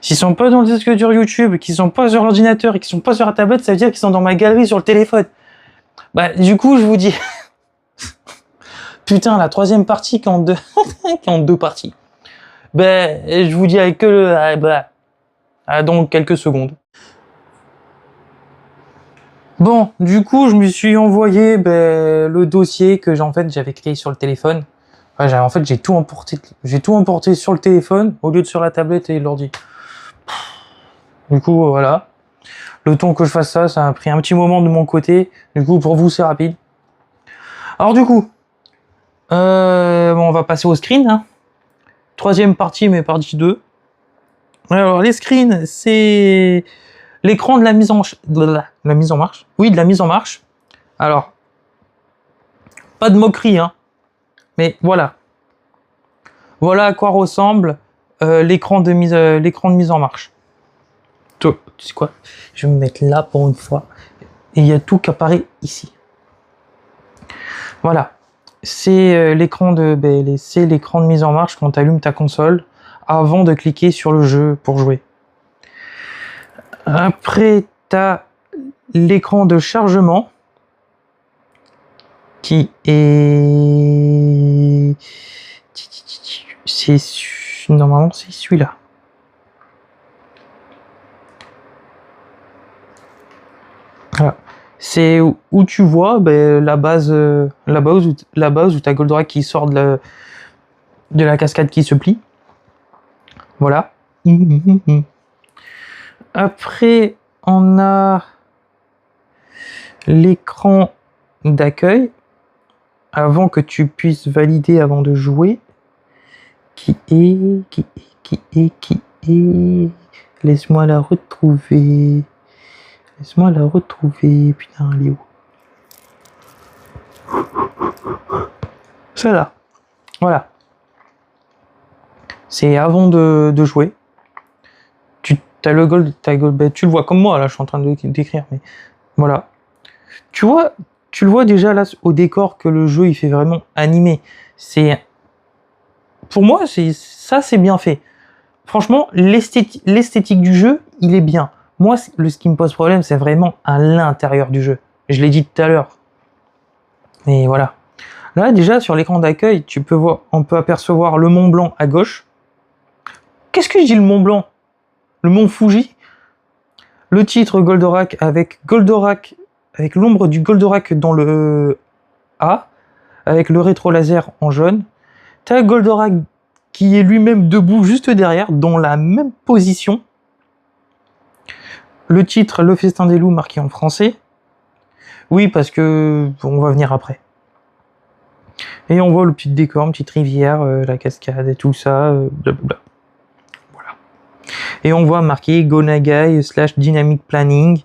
s'ils sont pas dans le disque dur YouTube, qu'ils sont pas sur l'ordinateur et qu'ils sont pas sur la tablette, ça veut dire qu'ils sont dans ma galerie sur le téléphone. Bah, du coup, je vous dis... Putain, la troisième partie qui est en deux, qui est en deux parties. Ben, je vous dis avec que dans quelques secondes. Bon, du coup, je me suis envoyé le dossier que j'avais créé sur le téléphone. Ouais, en fait, j'ai tout emporté sur le téléphone au lieu de sur la tablette et l'ordi. Du coup, voilà. Le temps que je fasse ça, ça a pris un petit moment de mon côté. Du coup, pour vous, c'est rapide. Alors du coup, on va passer au screen. Hein. Troisième partie, mais partie 2. Alors, les screens, c'est l'écran de la mise en marche. Oui, de la mise en marche. Alors, pas de moquerie, hein. Mais voilà. Voilà à quoi ressemble l'écran de mise en marche. Tu sais quoi? Je vais me mettre là pour une fois. Et il y a tout qui apparaît ici. Voilà. C'est l'écran de mise en marche quand tu allumes ta console avant de cliquer sur le jeu pour jouer. Après, tu as l'écran de chargement qui est... Normalement, c'est celui-là. Voilà. C'est où tu vois la base où tu as Goldorak qui sort de la cascade qui se plie. Voilà. Après, on a l'écran d'accueil avant que tu puisses valider avant de jouer. Qui est... Laisse-moi la retrouver. Putain, elle est où? Celle-là. Voilà. C'est avant de jouer. Tu le le vois comme moi, là, je suis en train de décrire, mais voilà. Tu le vois déjà là au décor que le jeu il fait vraiment animé. Pour moi, c'est bien fait. Franchement, l'esthétique du jeu, il est bien. Moi, ce qui me pose problème, c'est vraiment à l'intérieur du jeu. Je l'ai dit tout à l'heure. Et voilà. Là, déjà, sur l'écran d'accueil, on peut apercevoir le Mont Blanc à gauche. Qu'est-ce que je dis, le Mont Blanc? Le Mont Fuji. Le titre Goldorak avec l'ombre du Goldorak dans le A, avec le rétro laser en jaune. T'as Goldorak qui est lui-même debout juste derrière, dans la même position. Le titre, Le Festin des Loups, marqué en français. Oui, parce que on va venir après. Et on voit le petit décor, une petite rivière, la cascade et tout ça, blablabla. Voilà. Et on voit marqué Go Nagai / Dynamic Planning,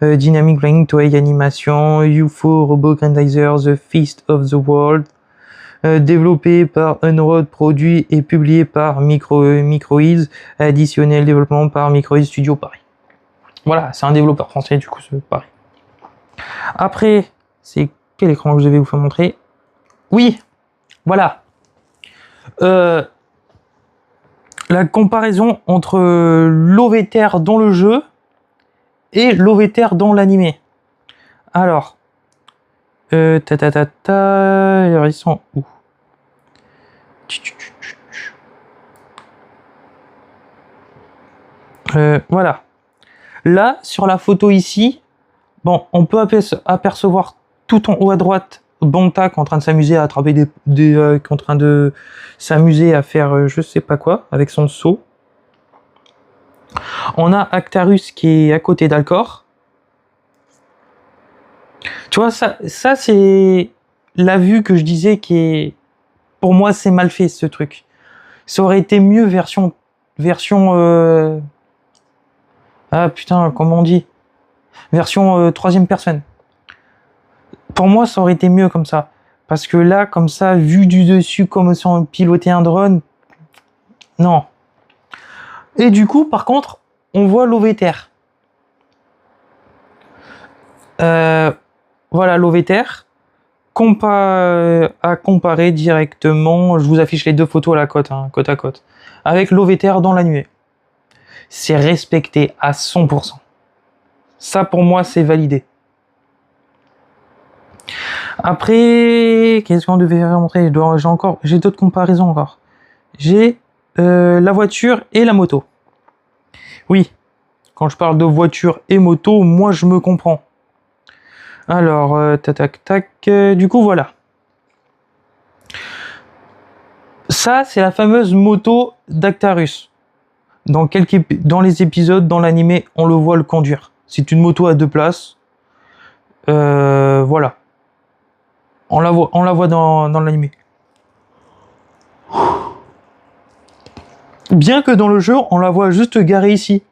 Dynamic Planning Toei Animation, UFO Robot Grandizer, The Feast of the World, développé par Unroad, produit et publié par Microids, additionnel développement par Microids Studio Paris. Voilà, c'est un développeur français, du coup c'est pareil. Après, c'est quel écran que je vais vous faire montrer? Oui, voilà. La comparaison entre l'OVTR dans le jeu et l'Ovéter dans l'animé. Alors, alors, ils sont où? Voilà. Là, sur la photo ici, bon, on peut apercevoir tout en haut à droite Bontac en train de s'amuser à attraper en train de s'amuser à faire je sais pas quoi avec son seau. On a Actarus qui est à côté d'Alcor. Tu vois, ça c'est la vue que je disais qui est... Pour moi, c'est mal fait, ce truc. Ça aurait été mieux version... Ah putain, comment on dit? Version troisième personne. Pour moi, ça aurait été mieux comme ça. Parce que là, comme ça, vu du dessus, comme si on pilotait un drone, non. Et du coup, par contre, on voit l'Ovéter. Voilà l'Ovéter. À comparer directement, je vous affiche les deux photos à la côte, hein, côte à côte. Avec l'Ovéter dans la nuée. C'est respecté à 100%. Ça, pour moi, c'est validé. Après, qu'est-ce qu'on devait montrer? J'ai d'autres comparaisons encore. J'ai la voiture et la moto. Oui, quand je parle de voiture et moto, moi je me comprends. Alors, du coup voilà. Ça, c'est la fameuse moto d'Actarus. Dans les épisodes, dans l'animé, on le voit le conduire. C'est une moto à 2 places. Voilà. On la voit dans l'animé. Bien que dans le jeu, on la voit juste garée ici.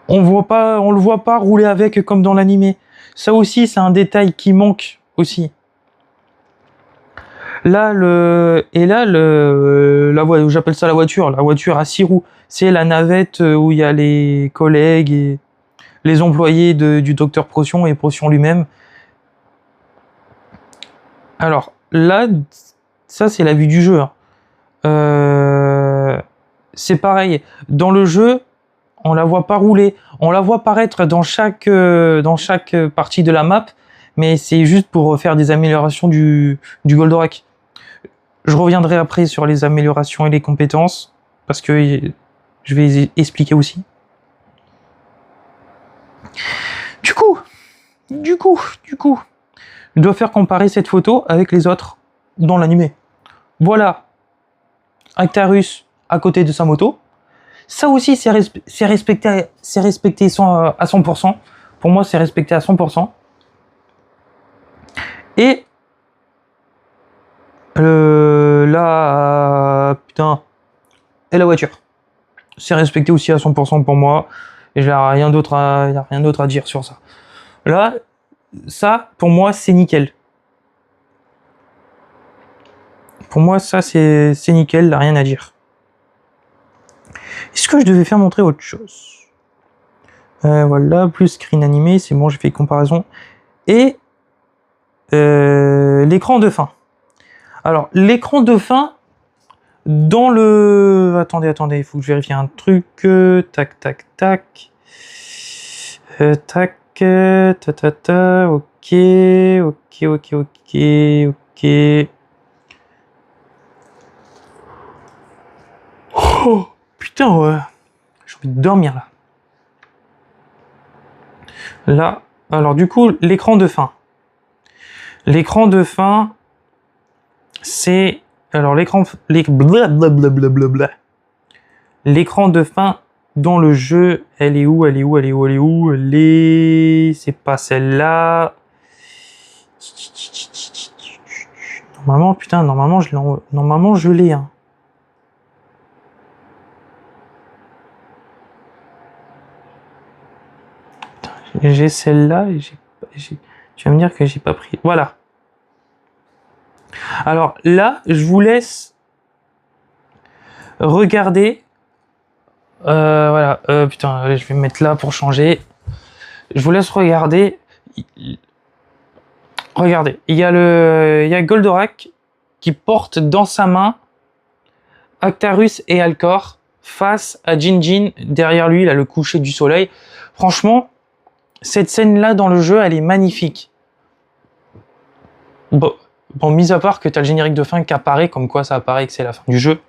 On le voit pas rouler avec comme dans l'animé. Ça aussi, c'est un détail qui manque aussi. Là, j'appelle ça la voiture à 6 roues. C'est la navette où il y a les collègues et les employés du docteur Procyon et Procyon lui-même. Alors, là, ça c'est la vue du jeu. C'est pareil. Dans le jeu, on la voit pas rouler. On la voit apparaître dans chaque partie de la map, mais c'est juste pour faire des améliorations du Goldorak. Je reviendrai après sur les améliorations et les compétences, parce que je vais expliquer aussi. Du coup, je dois faire comparer cette photo avec les autres dans l'animé. Voilà, Actarus à côté de sa moto. Ça aussi, c'est respecté à 100%. Pour moi, c'est respecté à 100%. Et putain, et la voiture, c'est respecté aussi à 100% pour moi. Et j'ai rien d'autre à dire sur ça. Là, ça, pour moi, c'est nickel. Pour moi, ça, c'est nickel, rien à dire. Est-ce que je devais faire montrer autre chose? Voilà, plus screen animé, c'est bon, j'ai fait comparaison. Et l'écran de fin. Alors, l'écran de fin, dans le... Attendez, il faut que je vérifie un truc. Tac. Ok. Oh, putain, ouais. J'ai envie de dormir, là. Là, alors du coup, l'écran de fin. L'écran de fin, c'est... Alors, l'écran de fin dans le jeu, elle est où? C'est pas celle-là. Normalement, putain, normalement, je l'ai, hein. J'ai celle-là et tu vas me dire que j'ai pas pris. Voilà. Alors là, je vous laisse regarder. Voilà. Putain, allez, je vais me mettre là pour changer. Je vous laisse regarder. Regardez, il y a Goldorak qui porte dans sa main Actarus et Alcor face à Jinjin. Derrière lui, il a le coucher du soleil. Franchement, cette scène-là dans le jeu, elle est magnifique. Bon, mis à part que tu as le générique de fin qui apparaît, comme quoi ça apparaît que c'est la fin du jeu.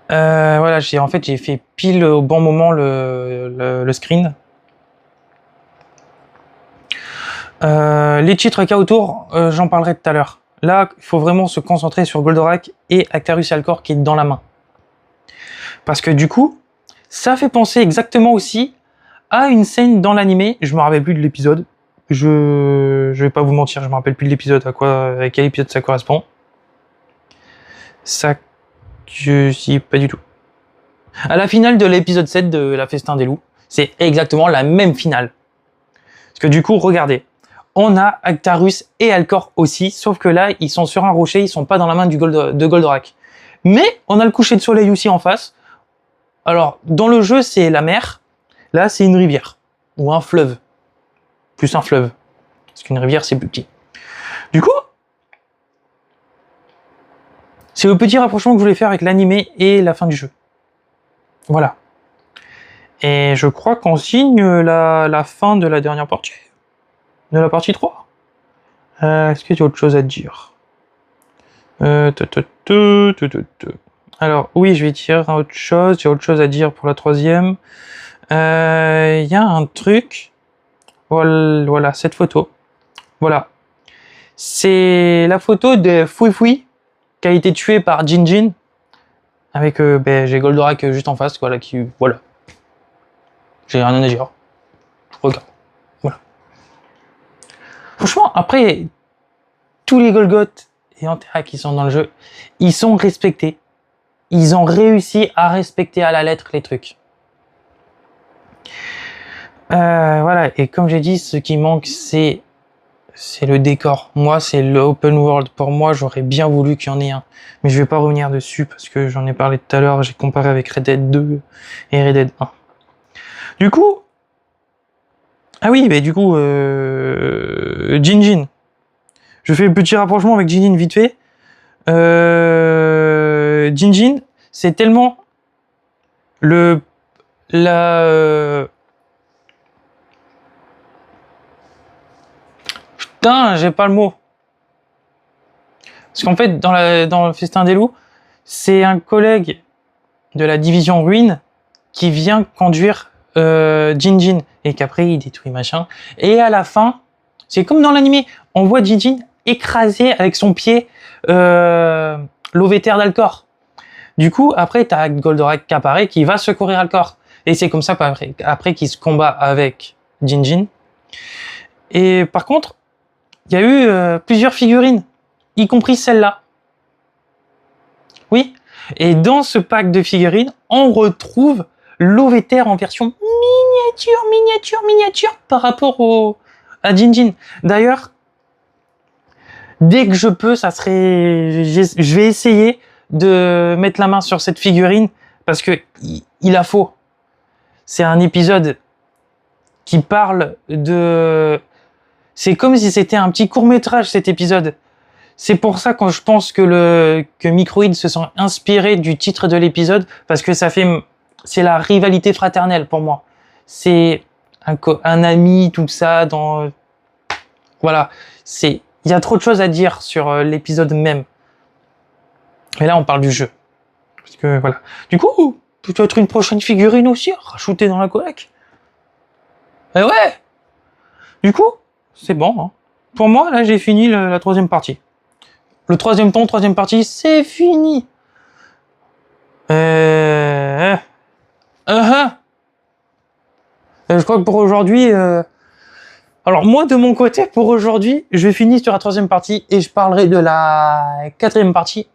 Voilà, j'ai fait pile au bon moment le screen. Les titres qu'il y a autour, j'en parlerai tout à l'heure. Là, il faut vraiment se concentrer sur Goldorak et Actarus et Alcor qui est dans la main. Parce que du coup, ça fait penser exactement aussi à une scène dans l'animé. Je me rappelle plus de l'épisode. Je vais pas vous mentir, je me rappelle plus de l'épisode, à quel épisode ça correspond. Ça, je sais pas du tout. À la finale de l'épisode 7 de la Festin des Loups, c'est exactement la même finale. Parce que du coup, regardez, on a Actarus et Alcor aussi, sauf que là, ils sont sur un rocher, ils sont pas dans la main de Goldorak. Mais on a le coucher de soleil aussi en face. Alors, dans le jeu, c'est la mer. Là, c'est une rivière. Ou un fleuve. Plus un fleuve. Parce qu'une rivière, c'est plus petit. Du coup, c'est le petit rapprochement que je voulais faire avec l'animé et la fin du jeu. Voilà. Et je crois qu'on signe la fin de la dernière partie. De la partie 3. Est-ce qu'il y a autre chose à dire? Alors, oui, je vais dire autre chose. J'ai autre chose à dire pour la troisième. Il y a un truc. Voilà, cette photo. Voilà. C'est la photo de Fui Fui qui a été tué par Jinjin. Avec, j'ai Goldorak juste en face, voilà, voilà. J'ai rien à dire. Regarde. Voilà. Franchement, après, tous les Golgoth et Antera qui sont dans le jeu, ils sont respectés. Ils ont réussi à respecter à la lettre les trucs. Voilà, et comme j'ai dit, ce qui manque, c'est le décor. Moi, c'est l'open world. Pour moi, j'aurais bien voulu qu'il y en ait un. Mais je vais pas revenir dessus parce que j'en ai parlé tout à l'heure. J'ai comparé avec Red Dead 2 et Red Dead 1. Du coup... Ah oui, mais du coup... Jinjin. Je fais un petit rapprochement avec Jinjin vite fait. Jinjin, c'est tellement... Putain, j'ai pas le mot. Parce qu'en fait, dans le Festin des Loups, c'est un collègue de la division Ruine qui vient conduire Jinjin et qu'après il détruit machin. Et à la fin, c'est comme dans l'animé, on voit Jinjin écraser avec son pied l'Ovéter d'Alcor. Du coup, après, t'as Goldorak qui apparaît, qui va secourir Alcor. Et c'est comme ça après qu'il se combat avec Jinjin. Et par contre, il y a eu plusieurs figurines, y compris celle-là. Oui. Et dans ce pack de figurines, on retrouve l'Ovéter en version miniature par rapport à Jinjin. D'ailleurs, dès que je peux, je vais essayer de mettre la main sur cette figurine parce que il a faux. C'est un épisode qui parle de... C'est comme si c'était un petit court-métrage cet épisode. C'est pour ça que je pense que Microïd se sont inspirés du titre de l'épisode parce que c'est la rivalité fraternelle pour moi. C'est un ami, tout ça, voilà. Il y a trop de choses à dire sur l'épisode même. Et là, on parle du jeu. Parce que, voilà. Du coup, peut-être une prochaine figurine aussi, rajoutée dans la collecte. Et ouais! Du coup, c'est bon. Hein. Pour moi, là, j'ai fini la troisième partie. Le troisième ton, troisième partie, c'est fini. Je crois que pour aujourd'hui... Alors moi, de mon côté, pour aujourd'hui, je vais finir sur la troisième partie et je parlerai de la quatrième partie,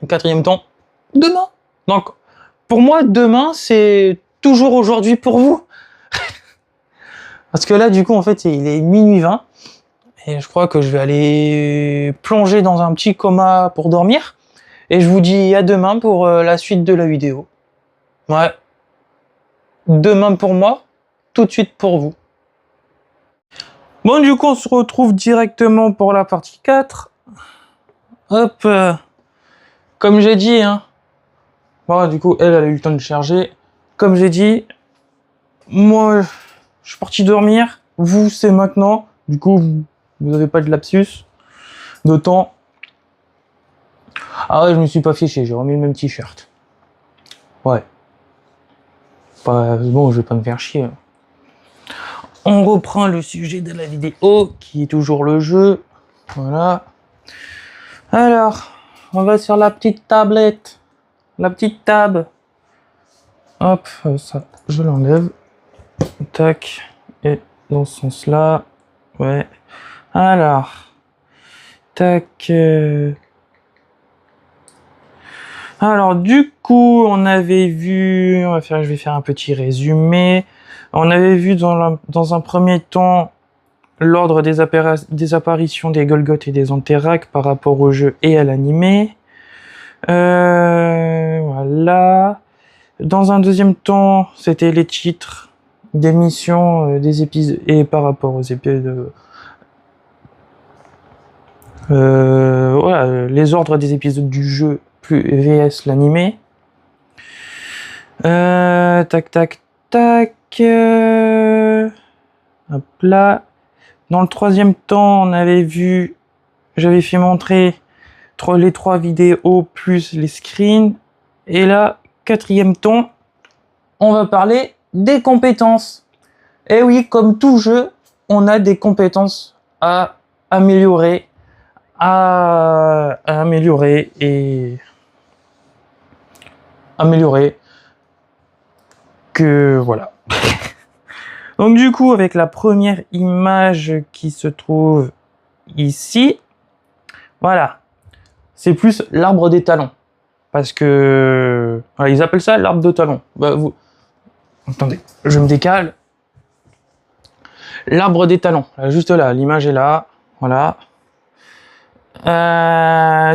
le quatrième ton, demain. Donc, pour moi, demain, c'est toujours aujourd'hui pour vous. Parce que là, du coup, en fait, il est minuit 20. Et je crois que je vais aller plonger dans un petit coma pour dormir. Et je vous dis à demain pour la suite de la vidéo. Ouais. Demain pour moi, tout de suite pour vous. Bon, du coup, on se retrouve directement pour la partie 4. Hop. Comme j'ai dit, hein, Voilà, du coup, elle a eu le temps de charger. Comme j'ai dit, moi, je suis parti dormir. Vous, c'est maintenant. Du coup, vous n'avez pas de lapsus. D'autant. Ah ouais, je me suis pas fiché, j'ai remis le même t-shirt. Ouais. Bon, je vais pas me faire chier. On reprend le sujet de la vidéo, qui est toujours le jeu. Voilà. Alors, on va sur la petite tablette. La petite tab. Hop, ça, je l'enlève. Tac. Et dans ce sens-là. Ouais. Alors. Tac. Alors, du coup, on avait vu... je vais faire un petit résumé. On avait vu dans un premier temps l'ordre des apparitions des Golgoth et des Anterac par rapport au jeu et à l'animé. Voilà. Dans un deuxième temps, c'était les titres des missions, des épisodes, et par rapport aux épisodes... voilà, les ordres des épisodes du jeu plus VS l'animé. Tac, tac, tac. Hop là. Dans le troisième temps, on avait vu... J'avais fait montrer les 3 vidéos plus les screens. Et là, quatrième temps, on va parler des compétences. Et oui, comme tout jeu, on a des compétences à améliorer. À améliorer et améliorer que voilà. Donc du coup, avec la première image qui se trouve ici, voilà, c'est plus l'arbre des talents, parce que voilà, ils appellent ça l'arbre de talent. Bah, vous attendez, je me décale. L'arbre des talents, juste là, l'image est là, voilà.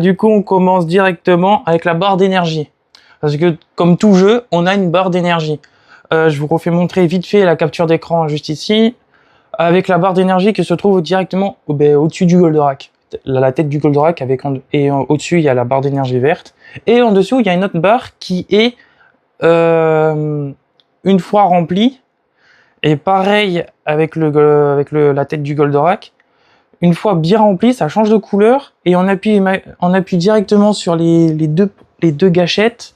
Du coup, on commence directement avec la barre d'énergie. Parce que, comme tout jeu, on a une barre d'énergie. Je vous refais montrer vite fait la capture d'écran juste ici. Avec la barre d'énergie qui se trouve directement au-dessus du Goldorak. La tête du Goldorak, et au-dessus, il y a la barre d'énergie verte. Et en dessous, il y a une autre barre qui est, une fois remplie, et pareil avec la tête du Goldorak, une fois bien rempli, ça change de couleur et on appuie directement sur les deux gâchettes.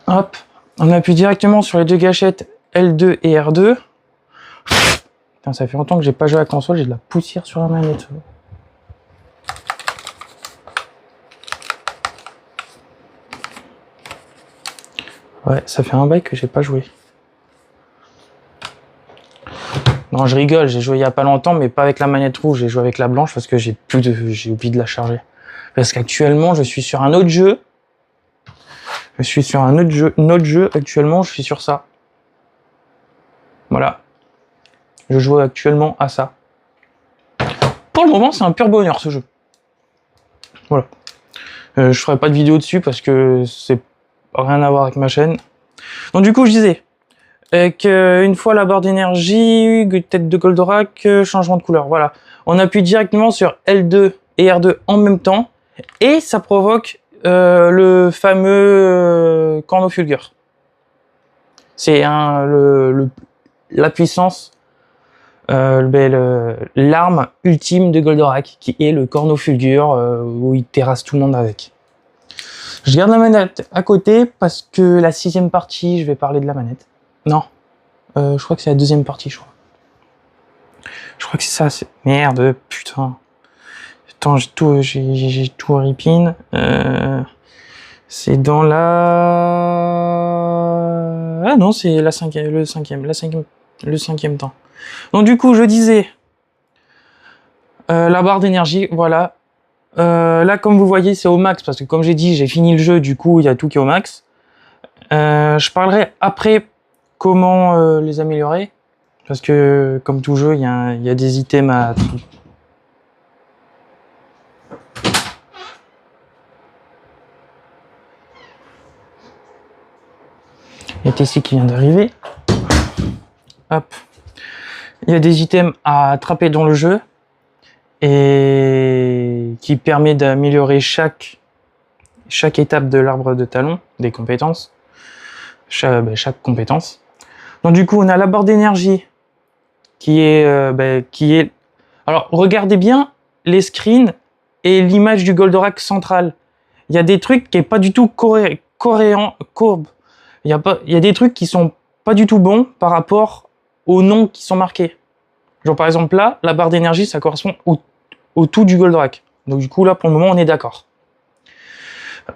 Hop, on appuie directement sur les deux gâchettes L2 et R2. Putain, ça fait longtemps que j'ai pas joué à la console, j'ai de la poussière sur la manette. Ouais, ça fait un bail que j'ai pas joué. Non, je rigole, j'ai joué il y a pas longtemps, mais pas avec la manette rouge, j'ai joué avec la blanche parce que j'ai oublié de la charger. Parce qu'actuellement, je suis sur un autre jeu. Actuellement, je suis sur ça. Voilà. Je joue actuellement à ça. Pour le moment, c'est un pur bonheur, ce jeu. Voilà. Je ferai pas de vidéo dessus parce que c'est rien à voir avec ma chaîne. Donc du coup, je disais... une fois la barre d'énergie, tête de Goldorak, changement de couleur, voilà. On appuie directement sur L2 et R2 en même temps, et ça provoque le fameux Cornofulgur. C'est la puissance, l'arme ultime de Goldorak, qui est le Cornofulgur, où il terrasse tout le monde avec. Je garde la manette à côté, parce que la 6e partie, je vais parler de la manette. Non, je crois que c'est la 2e partie, je crois. Je crois que c'est ça, merde, putain. Attends, j'ai tout ripine. C'est dans la... Ah non, c'est le cinquième temps. Donc du coup, je disais... la barre d'énergie, voilà. Là, comme vous voyez, c'est au max, parce que comme j'ai dit, j'ai fini le jeu, du coup, il y a tout qui est au max. Je parlerai après comment les améliorer, parce que comme tout jeu, il y a des items à... Il y a Tessie qui vient d'arriver. Hop. Il y a des items à attraper dans le jeu et qui permet d'améliorer chaque chaque étape de l'arbre de talon, des compétences, chaque compétence. Donc du coup, on a la barre d'énergie qui est... Alors, regardez bien les screens et l'image du Goldorak central. Il y a des trucs qui est pas du tout courbe. Il y a des trucs qui sont pas du tout bons par rapport aux noms qui sont marqués. Genre par exemple là, la barre d'énergie, ça correspond au tout du Goldorak. Donc du coup là, pour le moment, on est d'accord.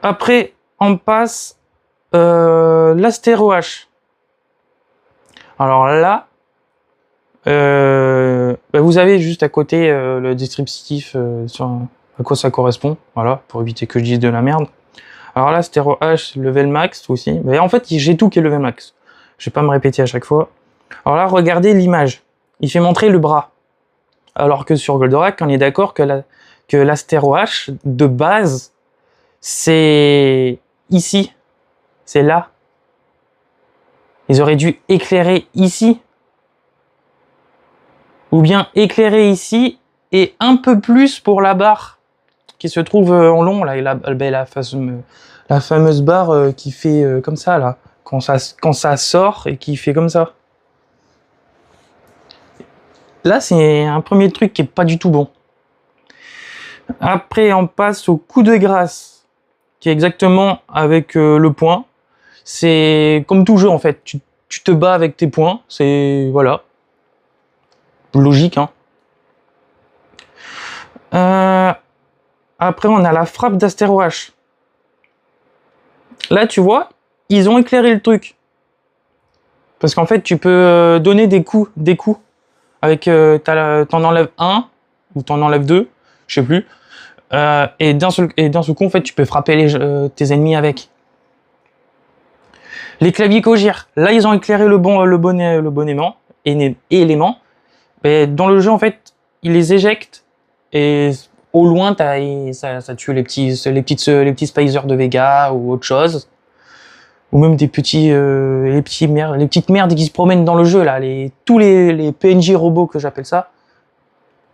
Après, on passe l'Astéro H. Alors là, vous avez juste à côté le descriptif sur à quoi ça correspond, voilà, pour éviter que je dise de la merde. Alors là, Astéro H, level max aussi. Mais en fait, j'ai tout qui est level max. Je vais pas me répéter à chaque fois. Alors là, regardez l'image. Il fait montrer le bras. Alors que sur Goldorak, on est d'accord que l'Astéro H, de base, c'est ici. C'est là. Ils auraient dû éclairer ici. Ou bien éclairer ici et un peu plus pour la barre qui se trouve en long. Là, la fameuse barre qui fait comme ça, là. Quand ça sort et qui fait comme ça. Là, c'est un premier truc qui est pas du tout bon. Après, on passe au coup de grâce, qui est exactement avec le point. C'est comme tout jeu, en fait. Tu te bats avec tes points. C'est... Voilà. Logique, hein. Après, on a la frappe d'Astéro H. Là, tu vois, ils ont éclairé le truc. Parce qu'en fait, tu peux donner des coups. Avec, t'en enlèves un, ou t'en enlèves deux, je sais plus. Et d'un seul coup, en fait, tu peux frapper tes ennemis avec. Les claviers Kogir, là, ils ont éclairé le bon élément. Mais dans le jeu, en fait, ils les éjectent. Et au loin, ça tue les petits spicers de Vega ou autre chose. Ou même les petites merdes qui se promènent dans le jeu, là, tous les PNJ robots que j'appelle ça,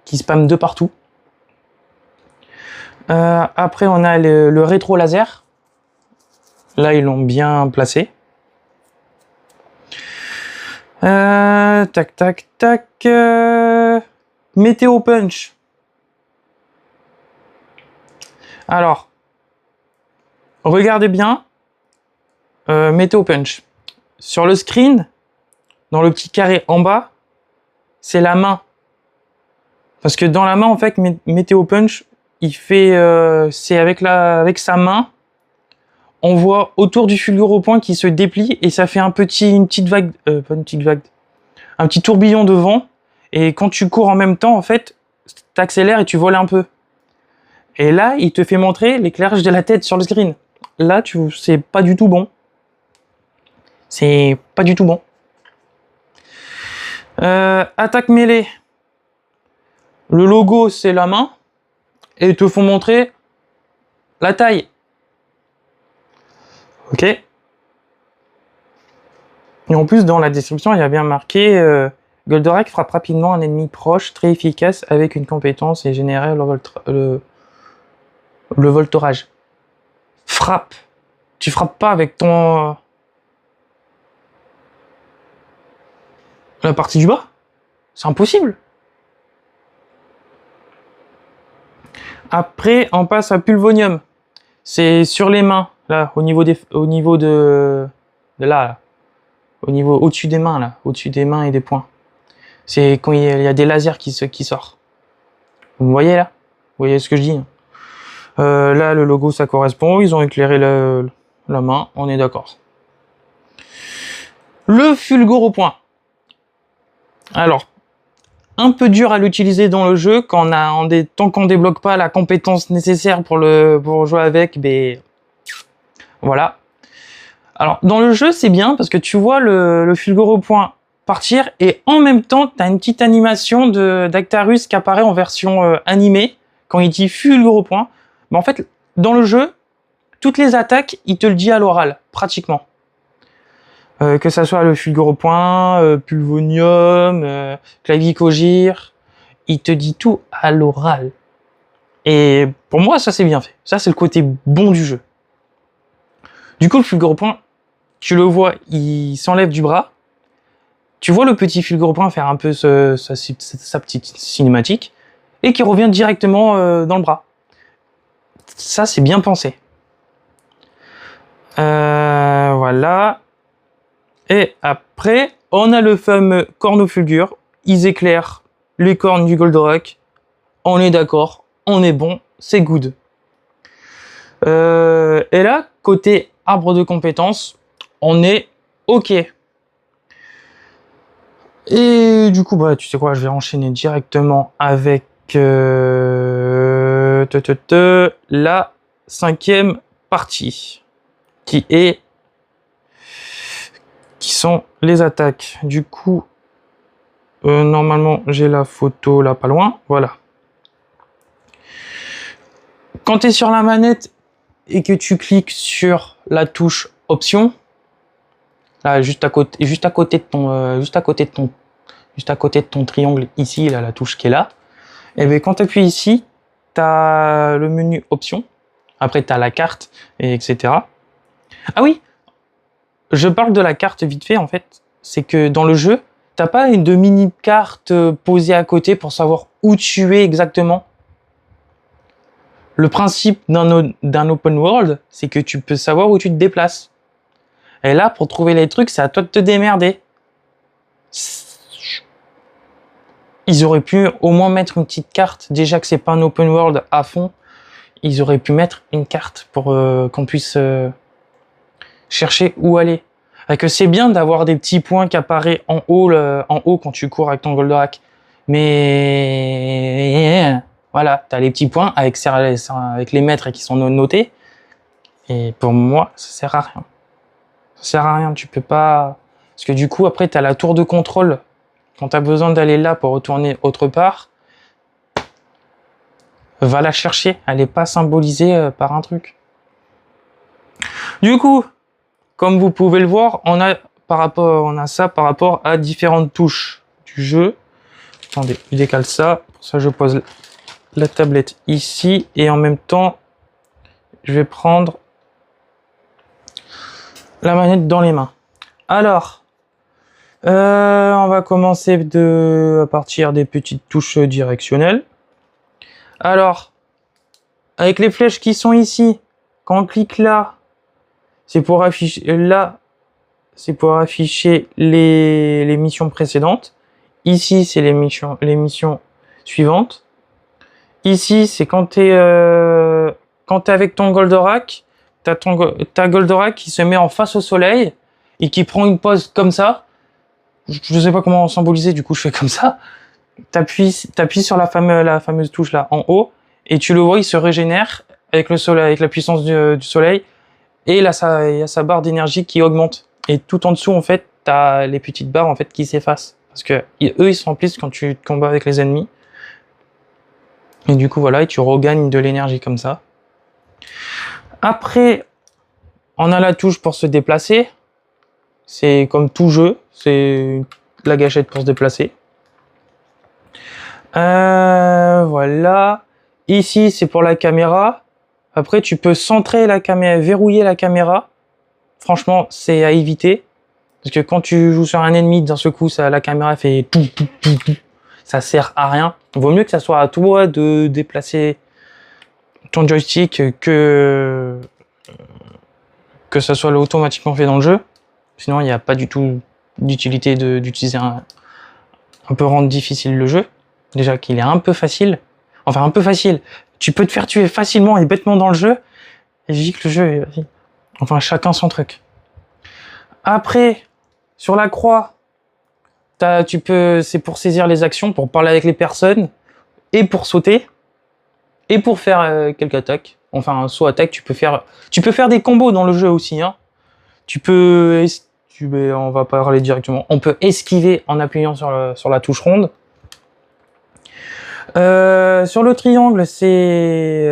qui spamment de partout. Après, on a le rétro laser. Là, ils l'ont bien placé. Tac, tac, tac. Météo punch. Alors, regardez bien. Météo punch. Sur le screen, dans le petit carré en bas, c'est la main. Parce que dans la main, en fait, Météo punch, il fait, c'est avec sa main, on voit autour du fulgure-point qui se déplie et ça fait une petite vague, pas une petite vague, un petit tourbillon de vent. Et quand tu cours en même temps, en fait, t'accélères et tu voles un peu. Et là, il te fait montrer l'éclairage de la tête sur le screen. Là, c'est pas du tout bon. C'est pas du tout bon. Attaque mêlée. Le logo, c'est la main. Et ils te font montrer la taille. Ok. Et en plus, dans la description, il y a bien marqué Goldorak frappe rapidement un ennemi proche, très efficace, avec une compétence et génère le voltorage. Frappe. Tu frappes pas avec ton... la partie du bas. C'est impossible. Après, on passe à Pulvonium. C'est sur les mains, là, au niveau au-dessus des mains, là, au-dessus des mains et des poings. C'est quand il y a des lasers qui sortent. Vous voyez là? Vous voyez ce que je dis? Là, le logo, ça correspond. Ils ont éclairé la main. On est d'accord. Le fulgure au point. Alors, un peu dur à l'utiliser dans le jeu tant qu'on débloque pas la compétence nécessaire pour jouer avec, mais voilà. Alors, dans le jeu, c'est bien parce que tu vois le fulgure au point partir et en même temps, tu as une petite animation d'Actarus qui apparaît en version animée quand il dit fulgure au point. Mais en fait, dans le jeu, toutes les attaques, il te le dit à l'oral, pratiquement. Que ça soit le fulgure au point, Pulvonium, clavier Kogir, il te dit tout à l'oral. Et pour moi, ça c'est bien fait. Ça c'est le côté bon du jeu. Du coup, le fulgure point, tu le vois, il s'enlève du bras. Tu vois le petit fulgure point faire un peu sa petite cinématique et qui revient directement dans le bras. Ça, c'est bien pensé. Voilà. Et après, on a le fameux cornofulgure. Ils éclairent les cornes du Goldorak. On est d'accord, on est bon, c'est good. Et là, côté arbre de compétences, on est OK. Et du coup, bah, tu sais quoi, je vais enchaîner directement avec la 5e partie, qui sont les attaques. Du coup, normalement, j'ai la photo là pas loin, voilà. Quand tu es sur la manette et que tu cliques sur la touche option, là juste à côté de ton triangle ici, là la touche qui est là, et bien quand tu appuies ici, tu as le menu option, après tu as la carte, et etc. Ah oui, je parle de la carte vite fait en fait, c'est que dans le jeu, t'as pas une mini carte posée à côté pour savoir où tu es exactement. Le principe d'un open world, c'est que tu peux savoir où tu te déplaces. Et là, pour trouver les trucs, c'est à toi de te démerder. Ils auraient pu au moins mettre une petite carte. Déjà que c'est pas un open world à fond, ils auraient pu mettre une carte pour qu'on puisse chercher où aller. Et que c'est bien d'avoir des petits points qui apparaissent en haut quand tu cours avec ton Goldorak. Mais voilà, tu as les petits points avec les mètres qui sont notés. Et pour moi, ça sert à rien. Ça sert à rien, tu peux pas... Parce que du coup, après, tu as la tour de contrôle. Quand tu as besoin d'aller là pour retourner autre part, va la chercher. Elle n'est pas symbolisée par un truc. Du coup, comme vous pouvez le voir, on a ça par rapport à différentes touches du jeu. Attendez, je décale ça. Pour ça, je pose la tablette ici. Et en même temps, je vais prendre la manette dans les mains. Alors, on va commencer à partir des petites touches directionnelles. Alors, avec les flèches qui sont ici, quand on clique là, c'est pour afficher les missions précédentes. Ici, c'est les missions suivantes. Ici, c'est quand tu es avec ton Goldorak, t'as Goldorak qui se met en face au soleil et qui prend une pose comme ça. Je ne sais pas comment symboliser, du coup je fais comme ça. T'appuies sur la fameuse touche là en haut et tu le vois, il se régénère avec le soleil, avec la puissance du soleil, et il y a sa barre d'énergie qui augmente. Et tout en dessous, en fait, t'as les petites barres en fait qui s'effacent parce que eux ils se remplissent quand tu combats avec les ennemis. Et du coup voilà, et tu regagnes de l'énergie comme ça. Après, on a la touche pour se déplacer. C'est comme tout jeu, c'est la gâchette pour se déplacer. Voilà. Ici, c'est pour la caméra. Après, tu peux centrer la caméra, verrouiller la caméra. Franchement, c'est à éviter. Parce que quand tu joues sur un ennemi, d'un seul coup, la caméra fait tout. Ça sert à rien. Il vaut mieux que ça soit à toi de déplacer ton joystick que ça soit automatiquement fait dans le jeu. Sinon, il n'y a pas du tout d'utilité d'utiliser un peu rendre difficile le jeu. Déjà qu'il est un peu facile. Enfin, un peu facile. Tu peux te faire tuer facilement et bêtement dans le jeu. Et je dis que le jeu est... Enfin, chacun son truc. Après, sur la croix, c'est pour saisir les actions, pour parler avec les personnes, et pour sauter, et pour faire quelques attaques. Enfin, soit attaque, tu peux faire des combos dans le jeu aussi, hein. On va parler directement. On peut esquiver en appuyant sur la touche ronde. Sur le triangle, c'est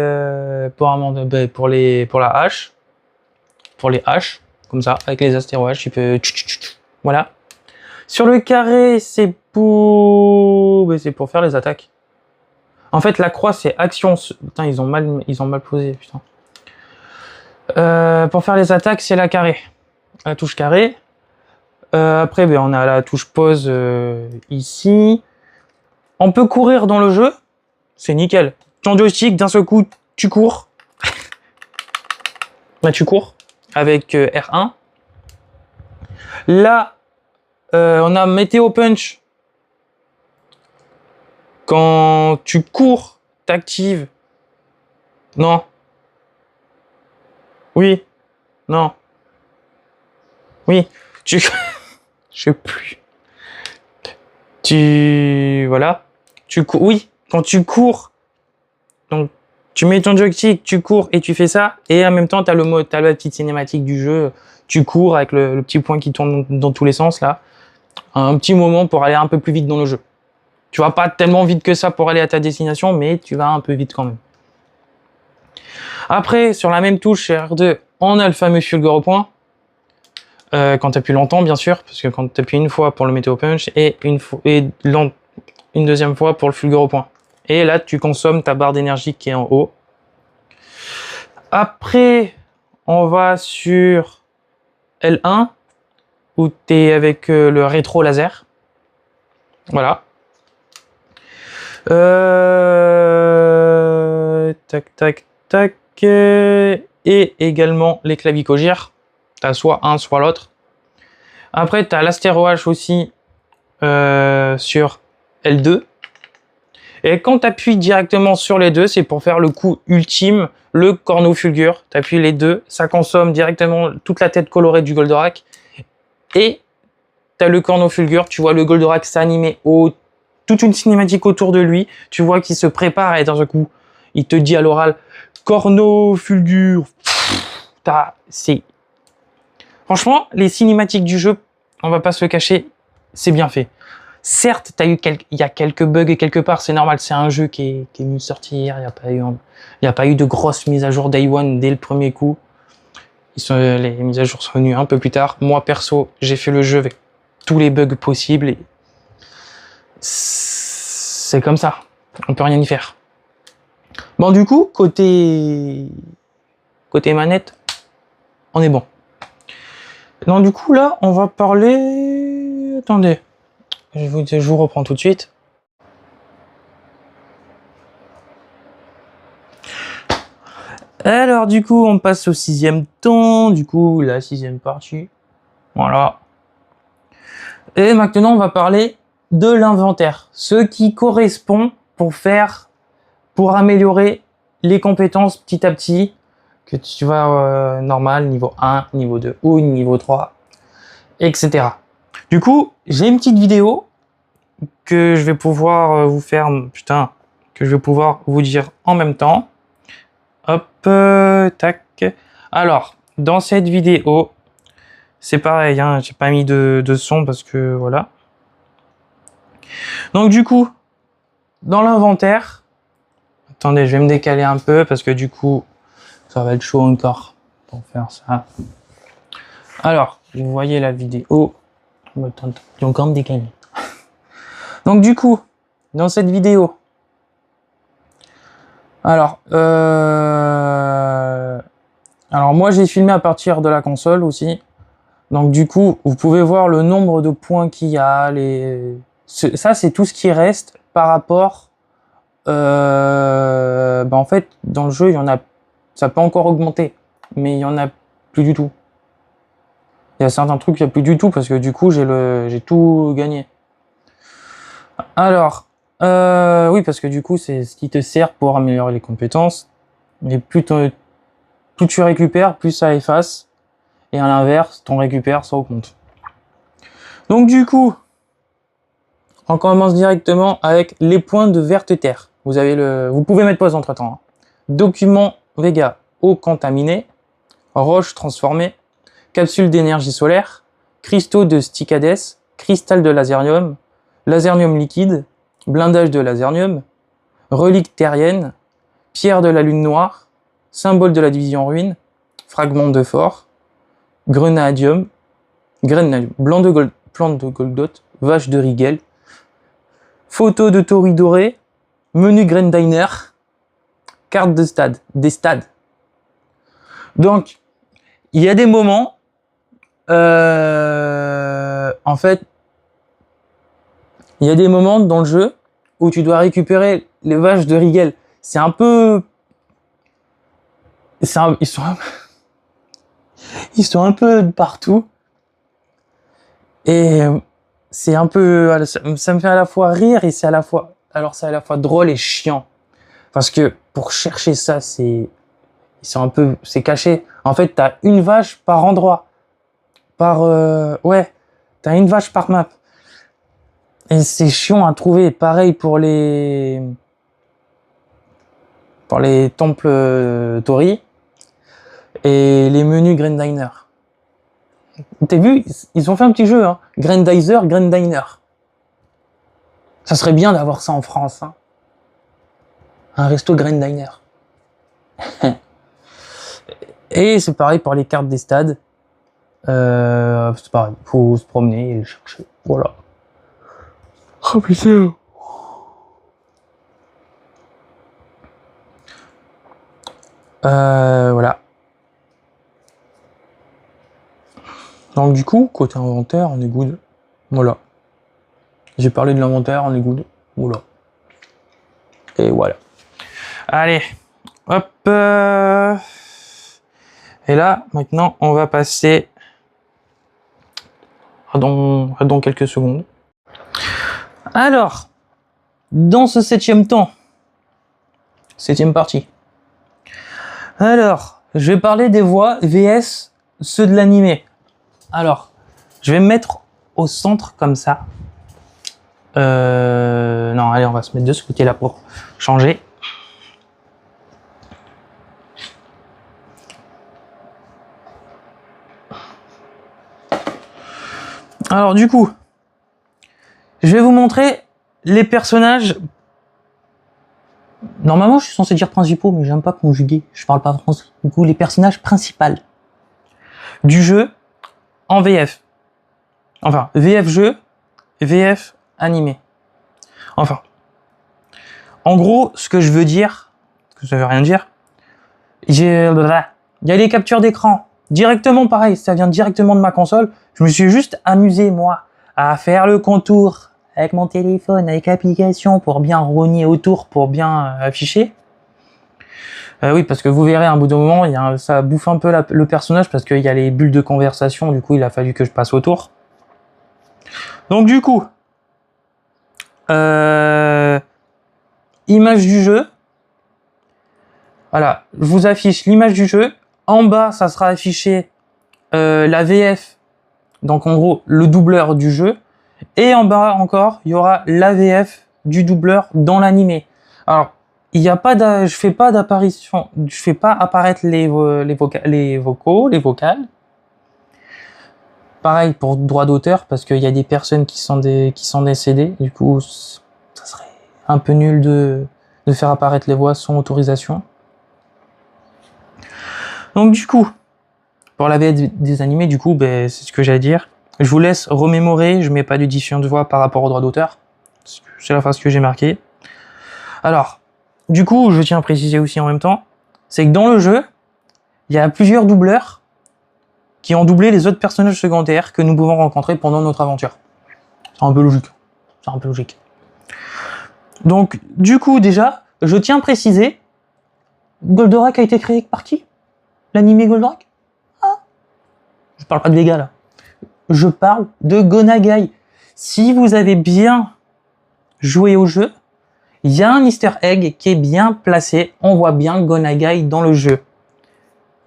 pour la hache. Pour les haches, comme ça, avec les astéroïdes, tu peux... Voilà. Sur le carré, c'est pour faire les attaques. En fait, la croix, c'est action... Putain, ils ont mal posé, putain. Pour faire les attaques, c'est la carré. La touche carré. Après, ben, on a la touche pause ici. On peut courir dans le jeu. C'est nickel. Ton joystick, d'un seul coup, tu cours. Là, tu cours avec R1. Là, on a Météo Punch. Quand tu cours, t'actives. Non. Oui. Non. Oui. Tu... Je sais plus. Voilà. Tu cours. Oui. Quand tu cours. Donc, tu mets ton joystick, tu cours et tu fais ça. Et en même temps, t'as la petite cinématique du jeu. Tu cours avec le petit point qui tourne dans tous les sens, là. Un petit moment pour aller un peu plus vite dans le jeu. Tu vas pas tellement vite que ça pour aller à ta destination, mais tu vas un peu vite quand même. Après, sur la même touche, chez R2, on a le fameux Fulgure au point. Quand tu appuies longtemps, bien sûr, parce que quand tu appuies une fois pour le Météo Punch et une deuxième fois pour le Fulgure au point. Et là, tu consommes ta barre d'énergie qui est en haut. Après, on va sur L1, où tu es avec le rétro laser. Voilà. Tac, tac, tac. Et également les clavicogires. Tu as soit un, soit l'autre. Après, tu as l'Astéro H aussi sur L2. Et quand tu appuies directement sur les deux, c'est pour faire le coup ultime, le corno fulgure. Tu appuies les deux, ça consomme directement toute la tête colorée du Goldorak. Et tu as le corno fulgure, tu vois le Goldorak s'animer, toute une cinématique autour de lui. Tu vois qu'il se prépare et dans un coup, il te dit à l'oral corno fulgure. C'est... Franchement, les cinématiques du jeu, on va pas se le cacher, c'est bien fait. Certes, il y a quelques bugs quelque part, c'est normal, c'est un jeu qui est venu sortir, il n'y a pas eu de grosses mises à jour Day One dès le premier coup. Les mises à jour sont venues un peu plus tard. Moi, perso, j'ai fait le jeu avec tous les bugs possibles et c'est comme ça, on peut rien y faire. Bon, du coup, côté manette, on est bon. Donc, du coup, là, on va parler... Attendez. Je vous reprends tout de suite. Alors du coup, on passe au 6e temps, du coup la 6e partie. Voilà. Et maintenant, on va parler de l'inventaire, ce qui correspond pour améliorer les compétences petit à petit, que tu vas normal, niveau 1, niveau 2 ou niveau 3, etc. Du coup, j'ai une petite vidéo que je vais pouvoir vous faire, que je vais pouvoir vous dire en même temps. Hop, tac. Alors, dans cette vidéo, c'est pareil, hein, j'ai pas mis de son parce que voilà. Donc du coup, dans l'inventaire, attendez, je vais me décaler un peu parce que du coup, ça va être chaud encore pour faire ça. Alors, vous voyez la vidéo. J'ai encore me décaler. Donc du coup, dans cette vidéo, alors moi j'ai filmé à partir de la console aussi. Donc du coup, vous pouvez voir le nombre de points qu'il y a. Ça, c'est tout ce qui reste par rapport... en fait, dans le jeu, il y en a... Ça peut encore augmenter, mais il y en a plus du tout. Il y a certains trucs qu'il n'y a plus du tout, parce que du coup, j'ai tout gagné. Alors, oui, parce que du coup, c'est ce qui te sert pour améliorer les compétences. Mais plus tu récupères, plus ça efface. Et à l'inverse, ton récupère, ça augmente. Donc du coup, on commence directement avec les points de verte terre. Vous pouvez mettre pause entre temps. Document Vega, eau contaminée, roche transformée, capsule d'énergie solaire, cristaux de Sticades, cristal de lasernium, lasernium liquide, blindage de lasernium, relique terrienne, pierre de la lune noire, symbole de la division ruine, fragment de fort, grenadium, blanc de plante de Goldot, vache de Rigel, photo de Tori doré, menu Grain Diner, carte des stades. Donc, il y a des moments, en fait, il y a des moments dans le jeu où tu dois récupérer les vaches de Rigel. C'est un peu... ils sont un peu de partout. Et c'est un peu... Ça me fait à la fois rire et c'est à la fois... Alors c'est à la fois drôle et chiant. Parce que pour chercher ça, c'est caché. En fait, t'as une vache par endroit. Ouais, t'as une vache par map. Et c'est chiant à trouver. Pareil pour les temples Tori et les menus Grandiner. T'as vu, ils ont fait un petit jeu, hein. Grandizer, Grandiner. Ça serait bien d'avoir ça en France, hein. Un resto Grandiner. Et c'est pareil pour les cartes des stades. C'est pareil, faut se promener et les chercher. Voilà. Oh putain. Voilà. Donc du coup, côté inventaire, on est good. Voilà. J'ai parlé de l'inventaire, on est good. Voilà. Et voilà. Allez. Hop. Et là, maintenant, on va passer dans quelques secondes. Alors, dans ce 7e temps, 7e partie. Alors, je vais parler des voix VS ceux de l'animé. Alors, je vais me mettre au centre comme ça. Non, allez, on va se mettre de ce côté-là pour changer. Alors du coup, je vais vous montrer les personnages. Normalement, je suis censé dire principaux, mais j'aime pas conjuguer. Je parle pas français. Du coup, les personnages principaux du jeu en VF. Enfin, VF jeu, VF animé. Enfin, en gros, ce que je veux dire, que ça veut rien dire, il y a les captures d'écran. Directement pareil, ça vient directement de ma console. Je me suis juste amusé, moi, à faire le contour avec mon téléphone, avec l'application, pour bien rogner autour, pour bien afficher. Oui, parce que vous verrez, à un bout d'un moment, ça bouffe un peu le personnage, parce qu'il y a les bulles de conversation, du coup, il a fallu que je passe autour. Donc du coup, image du jeu. Voilà, je vous affiche l'image du jeu. En bas, ça sera affiché la VF, donc en gros le doubleur du jeu. Et en bas encore, il y aura la VF du doubleur dans l'animé. Alors, il y a pas je fais pas d'apparition, je fais pas apparaître les vocales. Pareil pour droit d'auteur, parce qu'il y a des personnes qui sont décédées. Du coup, ça serait un peu nul de faire apparaître les voix sans autorisation. Donc du coup, pour la VF des animés, du coup, c'est ce que j'allais dire. Je vous laisse remémorer, je mets pas d'édition de voix par rapport au droit d'auteur. C'est la phrase que j'ai marquée. Alors, du coup, je tiens à préciser aussi en même temps, c'est que dans le jeu, il y a plusieurs doubleurs qui ont doublé les autres personnages secondaires que nous pouvons rencontrer pendant notre aventure. C'est un peu logique. C'est un peu logique. Donc, du coup, déjà, je tiens à préciser, Goldorak a été créé par qui? L'animé Goldorak? Ah. Je parle pas de Vega, là. Je parle de Gonagai. Si vous avez bien joué au jeu, il y a un easter egg qui est bien placé. On voit bien Gonagai dans le jeu.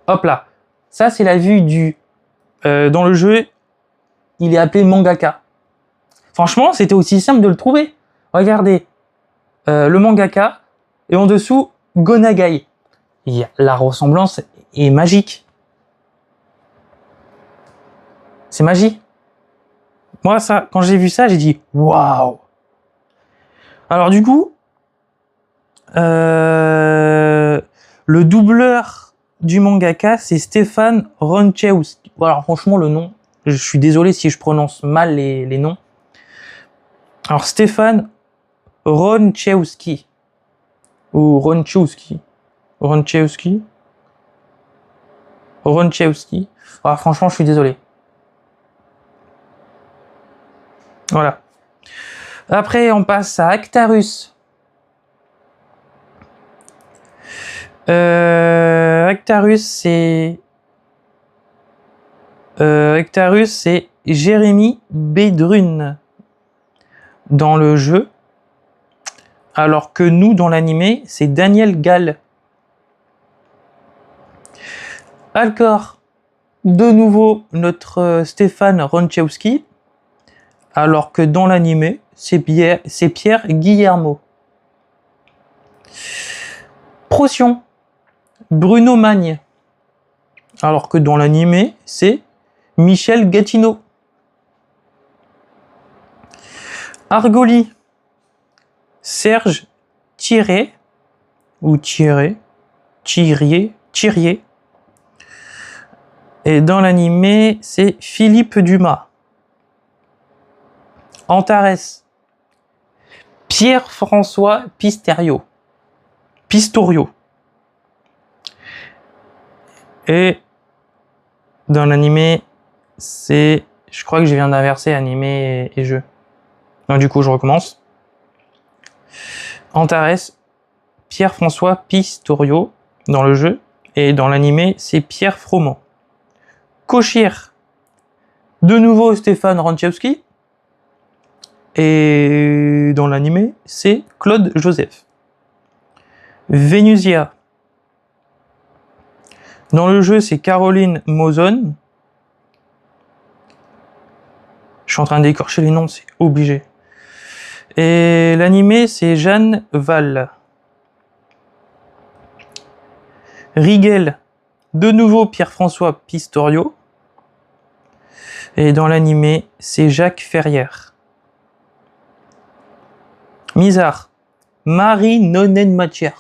Hop là. Ça, c'est la vue du... dans le jeu, il est appelé mangaka. Franchement, c'était aussi simple de le trouver. Regardez. Le mangaka. Et en dessous, Gonagai. La ressemblance est magique. C'est magie. Moi, ça, quand j'ai vu ça, j'ai dit waouh. Alors du coup, le doubleur du mangaka, c'est Stéphane Ronchewski. Alors franchement, le nom, je suis désolé si je prononce mal les noms. Alors Stéphane Ronchewski ou Ronchewski. Ronchewski. Ah, franchement, je suis désolé. Voilà. Après, on passe à Actarus. Actarus, c'est Jérémy Bédrune dans le jeu, alors que nous, dans l'animé, c'est Daniel Gall. Alcor, de nouveau notre Stéphane Ronchewski, alors que dans l'animé, c'est Pierre Guillermo. Procyon, Bruno Magne, alors que dans l'animé, c'est Michel Gatineau. Argoli, Serge Thirier, ou Thirier. Et dans l'animé, c'est Philippe Dumas. Antares, Pierre-François Pistorio. Et dans l'animé, c'est... Je crois que je viens d'inverser animé et jeu. Donc du coup, je recommence. Antares, Pierre-François Pistorio dans le jeu. Et dans l'animé, c'est Pierre Froment. Cochir, de nouveau Stéphane Ronchewski. Et dans l'animé, c'est Claude Joseph. Vénusia. Dans le jeu, c'est Caroline Mozon. Je suis en train d'écorcher les noms, c'est obligé. Et l'animé, c'est Jeanne Val. Rigel, de nouveau Pierre-François Pistorio. Et dans l'animé, c'est Jacques Ferrière. Misard, Marie Nonenmacher.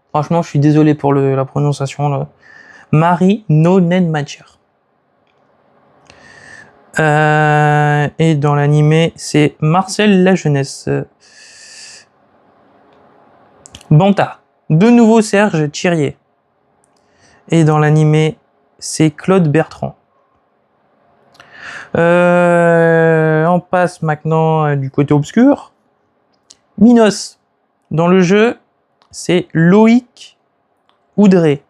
Franchement, je suis désolé pour la prononciation. Là. Marie Nonenmacher. Et dans l'animé, c'est Marcel Lajeunesse. Banta, de nouveau Serge Thirier. Et dans l'animé, c'est Claude Bertrand. On passe maintenant du côté obscur. Minos, dans le jeu, c'est Loïc Oudré.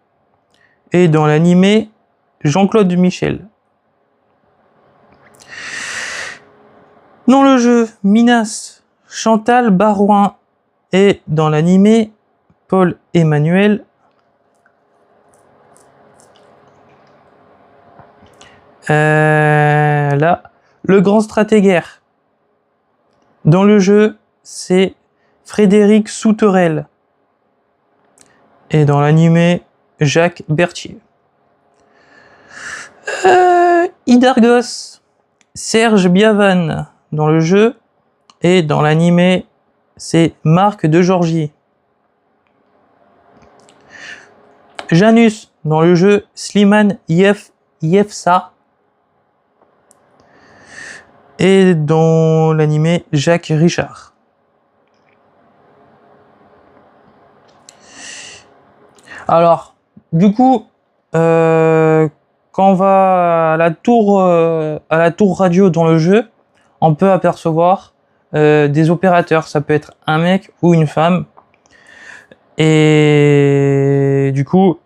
Et dans l'animé, Jean-Claude Michel. Dans le jeu, Minas, Chantal Barouin. Et dans l'animé, Paul Emmanuel. Là, le grand stratégaire. Dans le jeu, c'est Frédéric Souterel. Et dans l'animé, Jacques Berthier. Hydargos, Serge Biavan dans le jeu. Et dans l'animé, c'est Marc de Georgie. Janus, dans le jeu, Slimane Yefsa. Et dans l'animé, Jacques Richard. Alors, du coup, quand on va à la tour radio dans le jeu, on peut apercevoir des opérateurs. Ça peut être un mec ou une femme. Et du coup,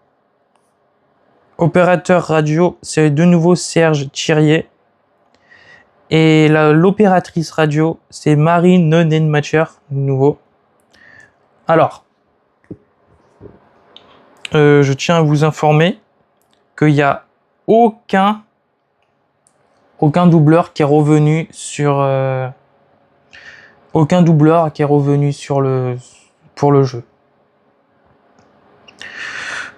opérateur radio, c'est de nouveau Serge Thirier. Et l'opératrice radio, c'est Marie Nonenmacher, de nouveau. Alors, je tiens à vous informer qu'il n'y a aucun doubleur qui est revenu sur pour le jeu.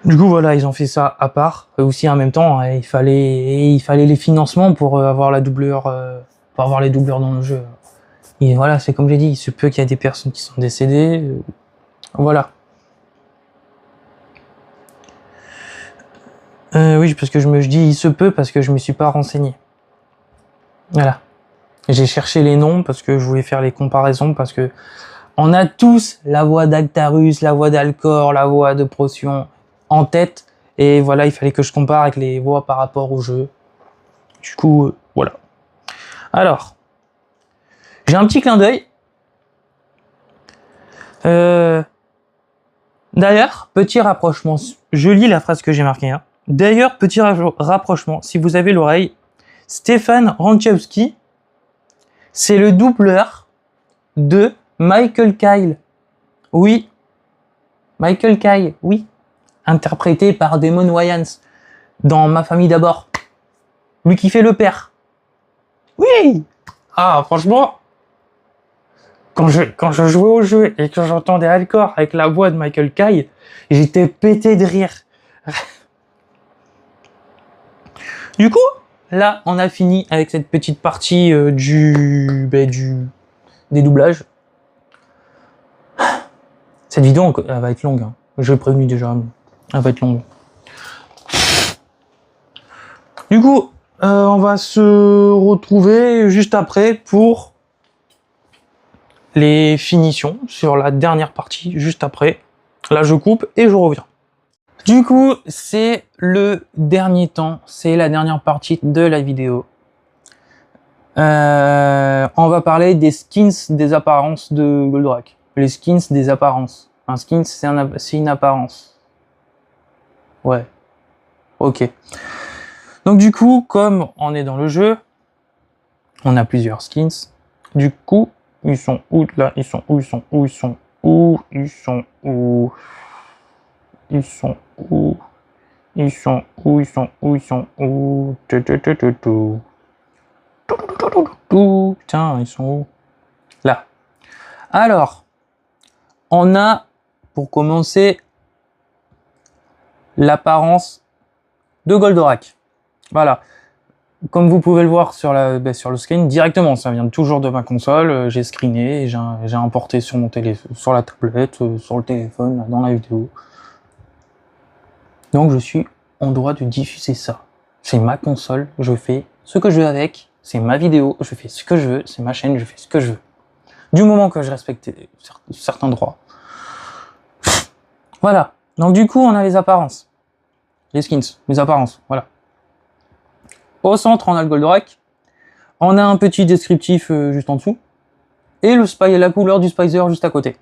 Du coup, voilà, ils ont fait ça à part. Aussi, en même temps, il fallait les financements pour avoir les doubleurs dans le jeu. Et voilà, c'est comme j'ai dit, il se peut qu'il y a des personnes qui sont décédées. Voilà. Oui, parce que je dis il se peut parce que je me suis pas renseigné. Voilà. J'ai cherché les noms parce que je voulais faire les comparaisons parce que on a tous la voix d'Actarus, la voix d'Alcor, la voix de Procyon en tête Et voilà, il fallait que je compare avec les voix par rapport au jeu. Du coup, voilà. Alors, j'ai un petit clin d'œil. D'ailleurs, petit rapprochement. Je lis la phrase que j'ai marquée. Hein. D'ailleurs, petit rapprochement. Si vous avez l'oreille, Stéphane Ranchowski, c'est le doubleur de Michael Kyle. Oui. Michael Kyle, oui. Interprété par Damon Wayans dans Ma famille d'abord. Lui qui fait le père. Oui. Ah, franchement, quand je jouais au jeu et que j'entendais Alcor avec la voix de Michael Kyle, j'étais pété de rire. Du coup, là, on a fini avec cette petite partie des doublages. Cette vidéo, elle va être longue. Hein. Je l'ai prévenu déjà. Elle va être longue. Du coup, on va se retrouver juste après pour les finitions sur la dernière partie. Juste après. Là, je coupe et je reviens. Du coup, c'est le dernier temps. C'est la dernière partie de la vidéo. On va parler des skins des apparences de Goldorak. Les skins des apparences. Un skin, c'est une apparence. Ouais. Ok. Donc du coup, comme on est dans le jeu, on a plusieurs skins. Du coup, ils sont où là? Ils sont où? Ils sont où? Ils sont où? Ils sont où? Ils sont où? Ils sont où? Ils sont où? Ils sont où? Putain, ils sont où? Là. Alors, on a, pour commencer, l'apparence de Goldorak. Voilà. Comme vous pouvez le voir sur le screen, directement, ça vient toujours de ma console. J'ai screené, j'ai importé sur mon téléphone, sur la tablette, sur le téléphone, dans la vidéo. Donc je suis en droit de diffuser ça. C'est ma console, je fais ce que je veux avec, c'est ma vidéo, je fais ce que je veux, c'est ma chaîne, je fais ce que je veux. Du moment que je respecte certains droits. Voilà. Donc du coup, on a les apparences. Les skins, les apparences, voilà. Au centre, on a le Goldorak. On a un petit descriptif juste en dessous. Et la couleur du Spicer juste à côté.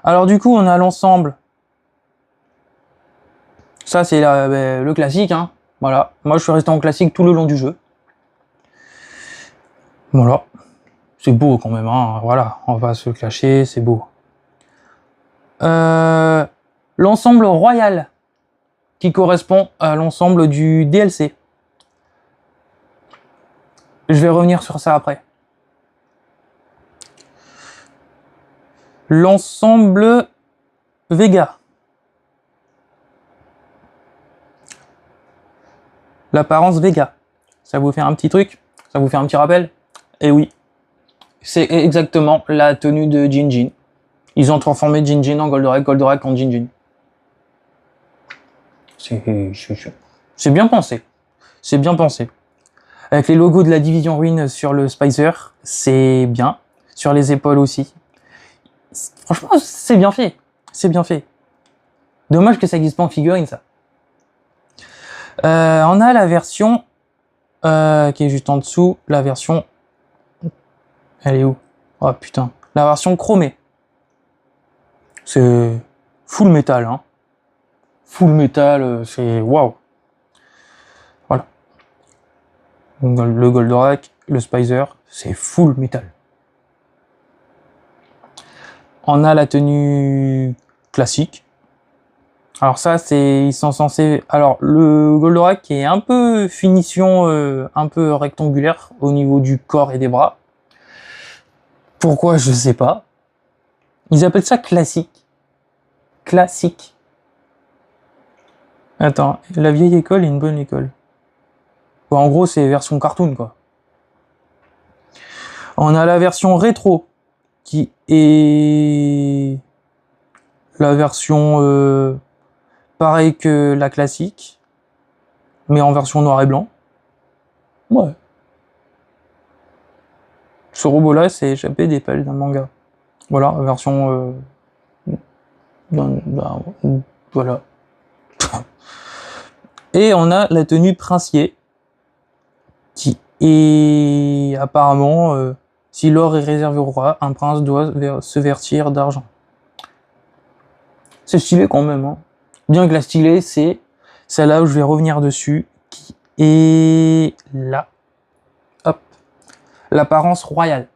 Alors du coup, on a l'ensemble. Ça, c'est le classique. Hein. Voilà. Moi, je suis resté en classique tout le long du jeu. Voilà. C'est beau quand même. Hein. Voilà. On va se cacher, c'est beau. L'ensemble royal qui correspond à l'ensemble du DLC. Je vais revenir sur ça après. L'ensemble Vega. L'apparence Vega. Ça vous fait un petit truc? Ça vous fait un petit rappel? Eh oui. C'est exactement la tenue de Jinjin. Ils ont transformé Jinjin en Goldorak, Goldorak en Jinjin. C'est bien pensé. C'est bien pensé. Avec les logos de la division ruine sur le Spicer, c'est bien. Sur les épaules aussi. Franchement, c'est bien fait. C'est bien fait. Dommage que ça n'existe pas en figurine, ça. On a la version qui est juste en dessous. La version... Elle est où? Oh putain. La version chromée. C'est full métal, hein. Full métal, c'est waouh. Voilà. Le Goldorak, le Spicer, c'est full métal. On a la tenue classique. Alors ça, ils sont censés... Alors, le Goldorak est un peu finition, un peu rectangulaire au niveau du corps et des bras. Pourquoi, je sais pas. Ils appellent ça classique. Classique. Attends, la vieille école et une bonne école. Bon, en gros, c'est version cartoon, quoi. On a la version rétro, qui est la version pareil que la classique, mais en version noir et blanc. Ouais. Ce robot-là s'est échappé des pelles d'un manga. Voilà, version... voilà. Et on a la tenue princier, qui est apparemment, si l'or est réservé au roi, un prince doit se vêtir d'argent. C'est stylé quand même, hein. Bien que la stylée, c'est celle-là où je vais revenir dessus, qui est là. Hop. L'apparence royale.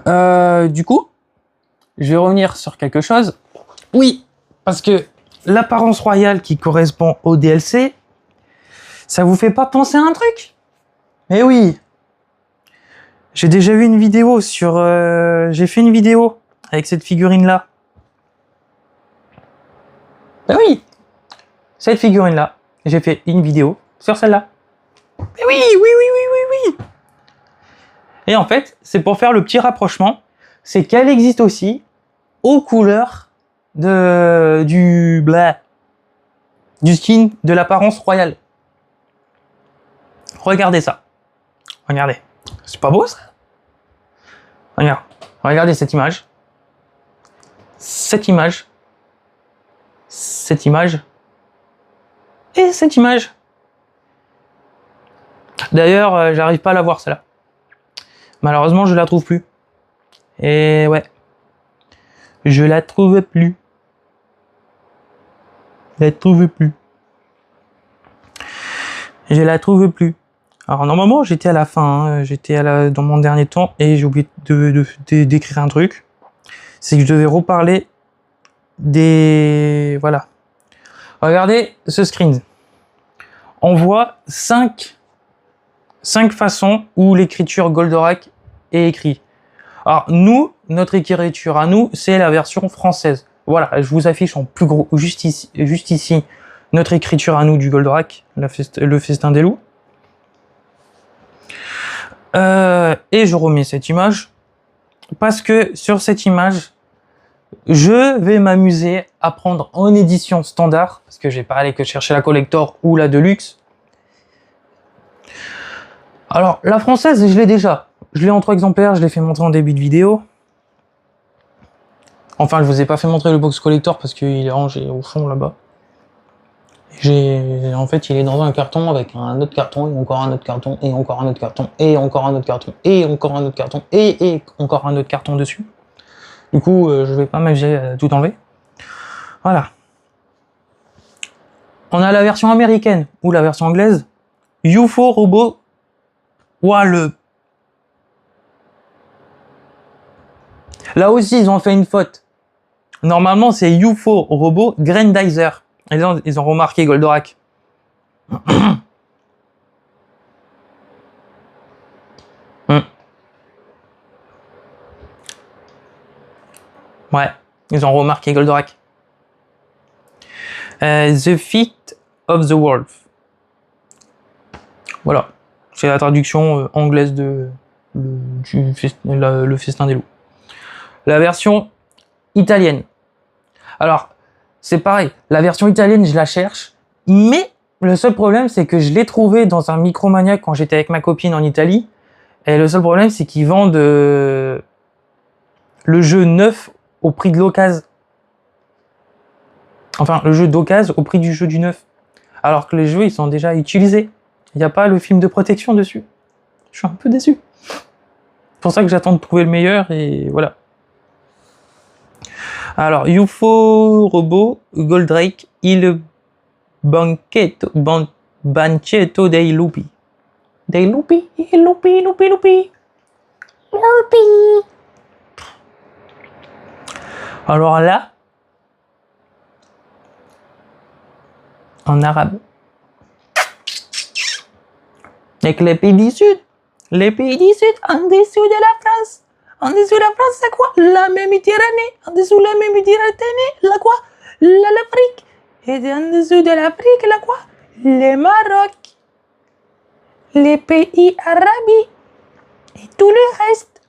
Du coup, je vais revenir sur quelque chose. Oui, parce que l'apparence royale qui correspond au DLC, ça vous fait pas penser à un truc? Eh oui. J'ai déjà vu une vidéo sur... j'ai fait une vidéo avec cette figurine-là. Ben oui, cette figurine-là. J'ai fait une vidéo sur celle-là. Mais oui, oui, oui, oui, oui, oui. Et en fait, c'est pour faire le petit rapprochement, c'est qu'elle existe aussi aux couleurs du skin de l'apparence royale. Regardez ça. Regardez. C'est pas beau ça? Regarde. Regardez cette image. Cette image. Cette image. Et cette image. D'ailleurs, j'arrive pas à la voir celle-là. Malheureusement, je la trouve plus. Et ouais. Je la trouve plus. Je la trouve plus. Je la trouve plus. Alors normalement, j'étais à la fin. Hein. J'étais dans mon dernier temps et j'ai oublié d'écrire un truc. C'est que je devais reparler des... Voilà. Regardez ce screen. On voit 5 façons où l'écriture Goldorak est écrite. Alors nous, notre écriture à nous, c'est la version française. Voilà, je vous affiche en plus gros, juste ici, notre écriture à nous du Goldorak, le festin des loups. Et je remets cette image, parce que sur cette image, je vais m'amuser à prendre en édition standard, parce que j'ai pas allé que chercher la collector ou la deluxe. Alors, la française, je l'ai déjà. Je l'ai en 3 exemplaires, je l'ai fait montrer en début de vidéo. Enfin, je vous ai pas fait montrer le box collector parce qu'il est rangé au fond là-bas. En fait, il est dans un carton avec un autre carton, et encore un autre carton, et encore un autre carton, et encore un autre carton, et encore un autre carton, et encore un autre carton dessus. Du coup, je vais pas m'amuser à tout enlever. Voilà. On a la version américaine ou la version anglaise. UFO Robot. Ouah, Là aussi, ils ont fait une faute. Normalement, c'est UFO Robot Grandizer. Ils ont remarqué Goldorak. Ouais, ils ont remarqué Goldorak. The Feet of the Wolf. Voilà, c'est la traduction anglaise le festin des loups. La version italienne. Alors, c'est pareil, la version italienne, je la cherche, mais le seul problème, c'est que je l'ai trouvé dans un Micromania quand j'étais avec ma copine en Italie. Et le seul problème, c'est qu'ils vendent le jeu neuf au prix de l'occasion. Enfin, le jeu d'occasion au prix du jeu du neuf. Alors que les jeux, ils sont déjà utilisés. Il n'y a pas le film de protection dessus. Je suis un peu déçu. C'est pour ça que j'attends de trouver le meilleur et voilà. Alors, UFO Robot Goldrake il Banchetto dei Lupi. Dei Lupi, Lupi, Lupi, Lupi. Lupi. Alors là, en arabe. Avec les pays du Sud. Les pays du Sud, en dessous de la France. En dessous de la France, c'est quoi? La Méditerranée. En dessous de la Méditerranée, la quoi? L'Afrique. Et en dessous de l'Afrique, la quoi? Le Maroc. Les pays arabes. Et tout le reste.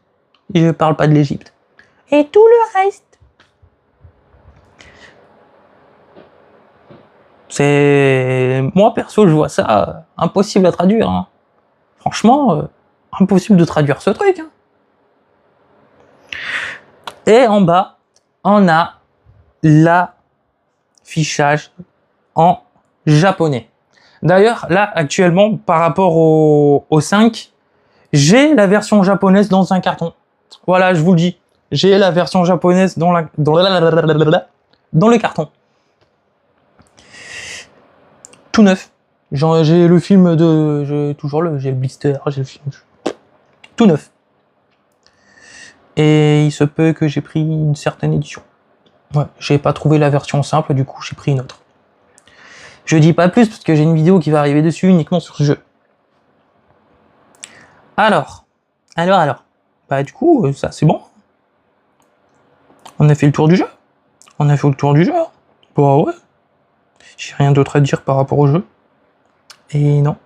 Je parle pas de l'Égypte. Et tout le reste. C'est... Moi, perso, je vois ça impossible à traduire. Hein. Franchement, impossible de traduire ce truc. Hein. Et en bas, on a l'affichage en japonais. D'ailleurs, là, actuellement, par rapport au 5, j'ai la version japonaise dans un carton. Voilà, je vous le dis. J'ai la version japonaise dans le carton. Tout neuf. J'ai le film j'ai le blister, j'ai le film. Tout neuf. Et il se peut que j'ai pris une certaine édition. Ouais, j'ai pas trouvé la version simple, du coup j'ai pris une autre. Je dis pas plus parce que j'ai une vidéo qui va arriver dessus uniquement sur ce jeu. Alors. Bah du coup, ça c'est bon. On a fait le tour du jeu. Bah ouais. J'ai rien d'autre à dire par rapport au jeu. Et non.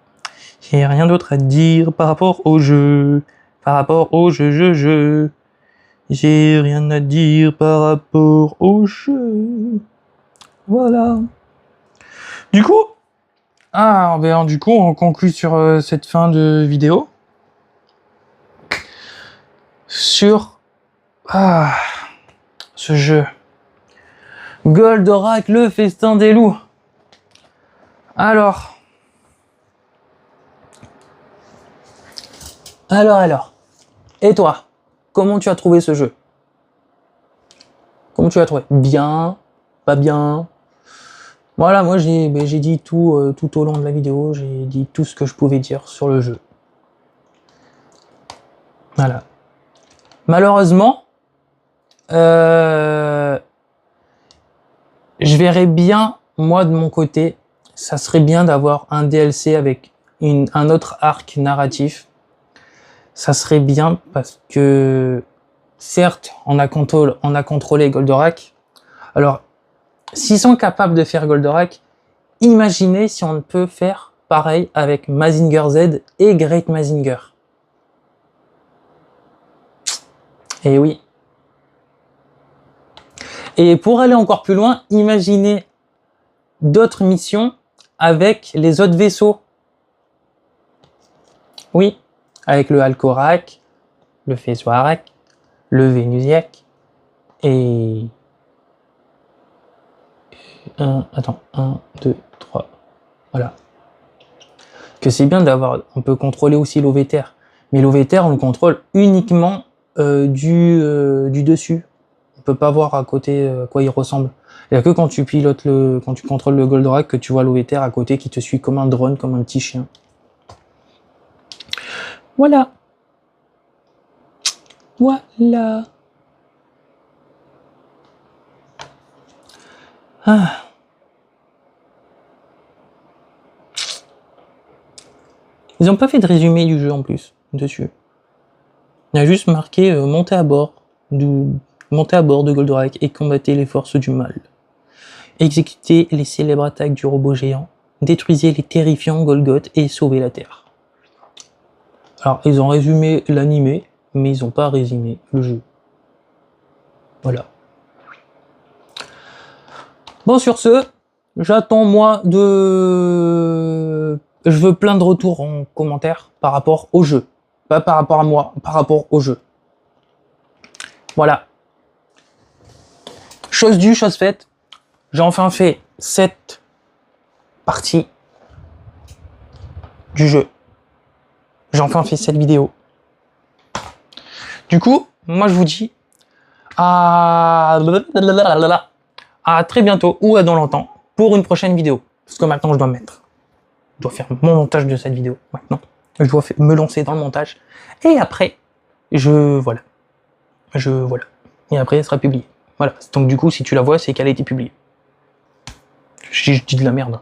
J'ai rien d'autre à dire par rapport au jeu. J'ai rien à dire par rapport au jeu. Voilà. Du coup, on conclut sur cette fin de vidéo. Sur ce jeu. Goldorak, le festin des loups. Alors. Et toi, comment tu as trouvé ce jeu? Comment tu l'as trouvé? Bien? Pas bien? Voilà, moi j'ai dit tout au long de la vidéo, j'ai dit tout ce que je pouvais dire sur le jeu. Voilà. Malheureusement, je verrais bien, moi de mon côté, ça serait bien d'avoir un DLC avec un autre arc narratif. Ça serait bien parce que, certes, on a contrôlé Goldorak. Alors, s'ils sont capables de faire Goldorak, imaginez si on peut faire pareil avec Mazinger Z et Great Mazinger. Et oui. Et pour aller encore plus loin, imaginez d'autres missions avec les autres vaisseaux. Oui, avec le Alcorak, le Fezoarak, le Venusiac et... 1, 2, 3, voilà. Que c'est bien d'avoir... On peut contrôler aussi l'OVTR. Mais l'OVTR, on le contrôle uniquement du dessus. On peut pas voir à côté à quoi il ressemble. Il n'y a que quand tu pilotes quand tu contrôles le Goldorak que tu vois l'OVTR à côté qui te suit comme un drone, comme un petit chien. Voilà. Voilà. Ils n'ont pas fait de résumé du jeu en plus, dessus. Il y a juste marqué monter à bord de Goldorak et combattez les forces du mal. Exécutez les célèbres attaques du robot géant, détruisez les terrifiants Golgoth et sauvez la Terre. Alors, ils ont résumé l'animé, mais ils n'ont pas résumé le jeu. Voilà. Bon, sur ce, j'attends moi de... Je veux plein de retours en commentaire par rapport au jeu. Pas par rapport à moi, par rapport au jeu. Voilà. Chose due, chose faite. J'ai enfin fait cette partie du jeu. J'ai enfin fait cette vidéo. Du coup, moi je vous dis à très bientôt ou à dans longtemps pour une prochaine vidéo. Parce que maintenant je dois faire mon montage de cette vidéo. Maintenant, je dois me lancer dans le montage. Et après, voilà. Et après, elle sera publiée. Voilà. Donc du coup, si tu la vois, c'est qu'elle a été publiée. Je dis de la merde.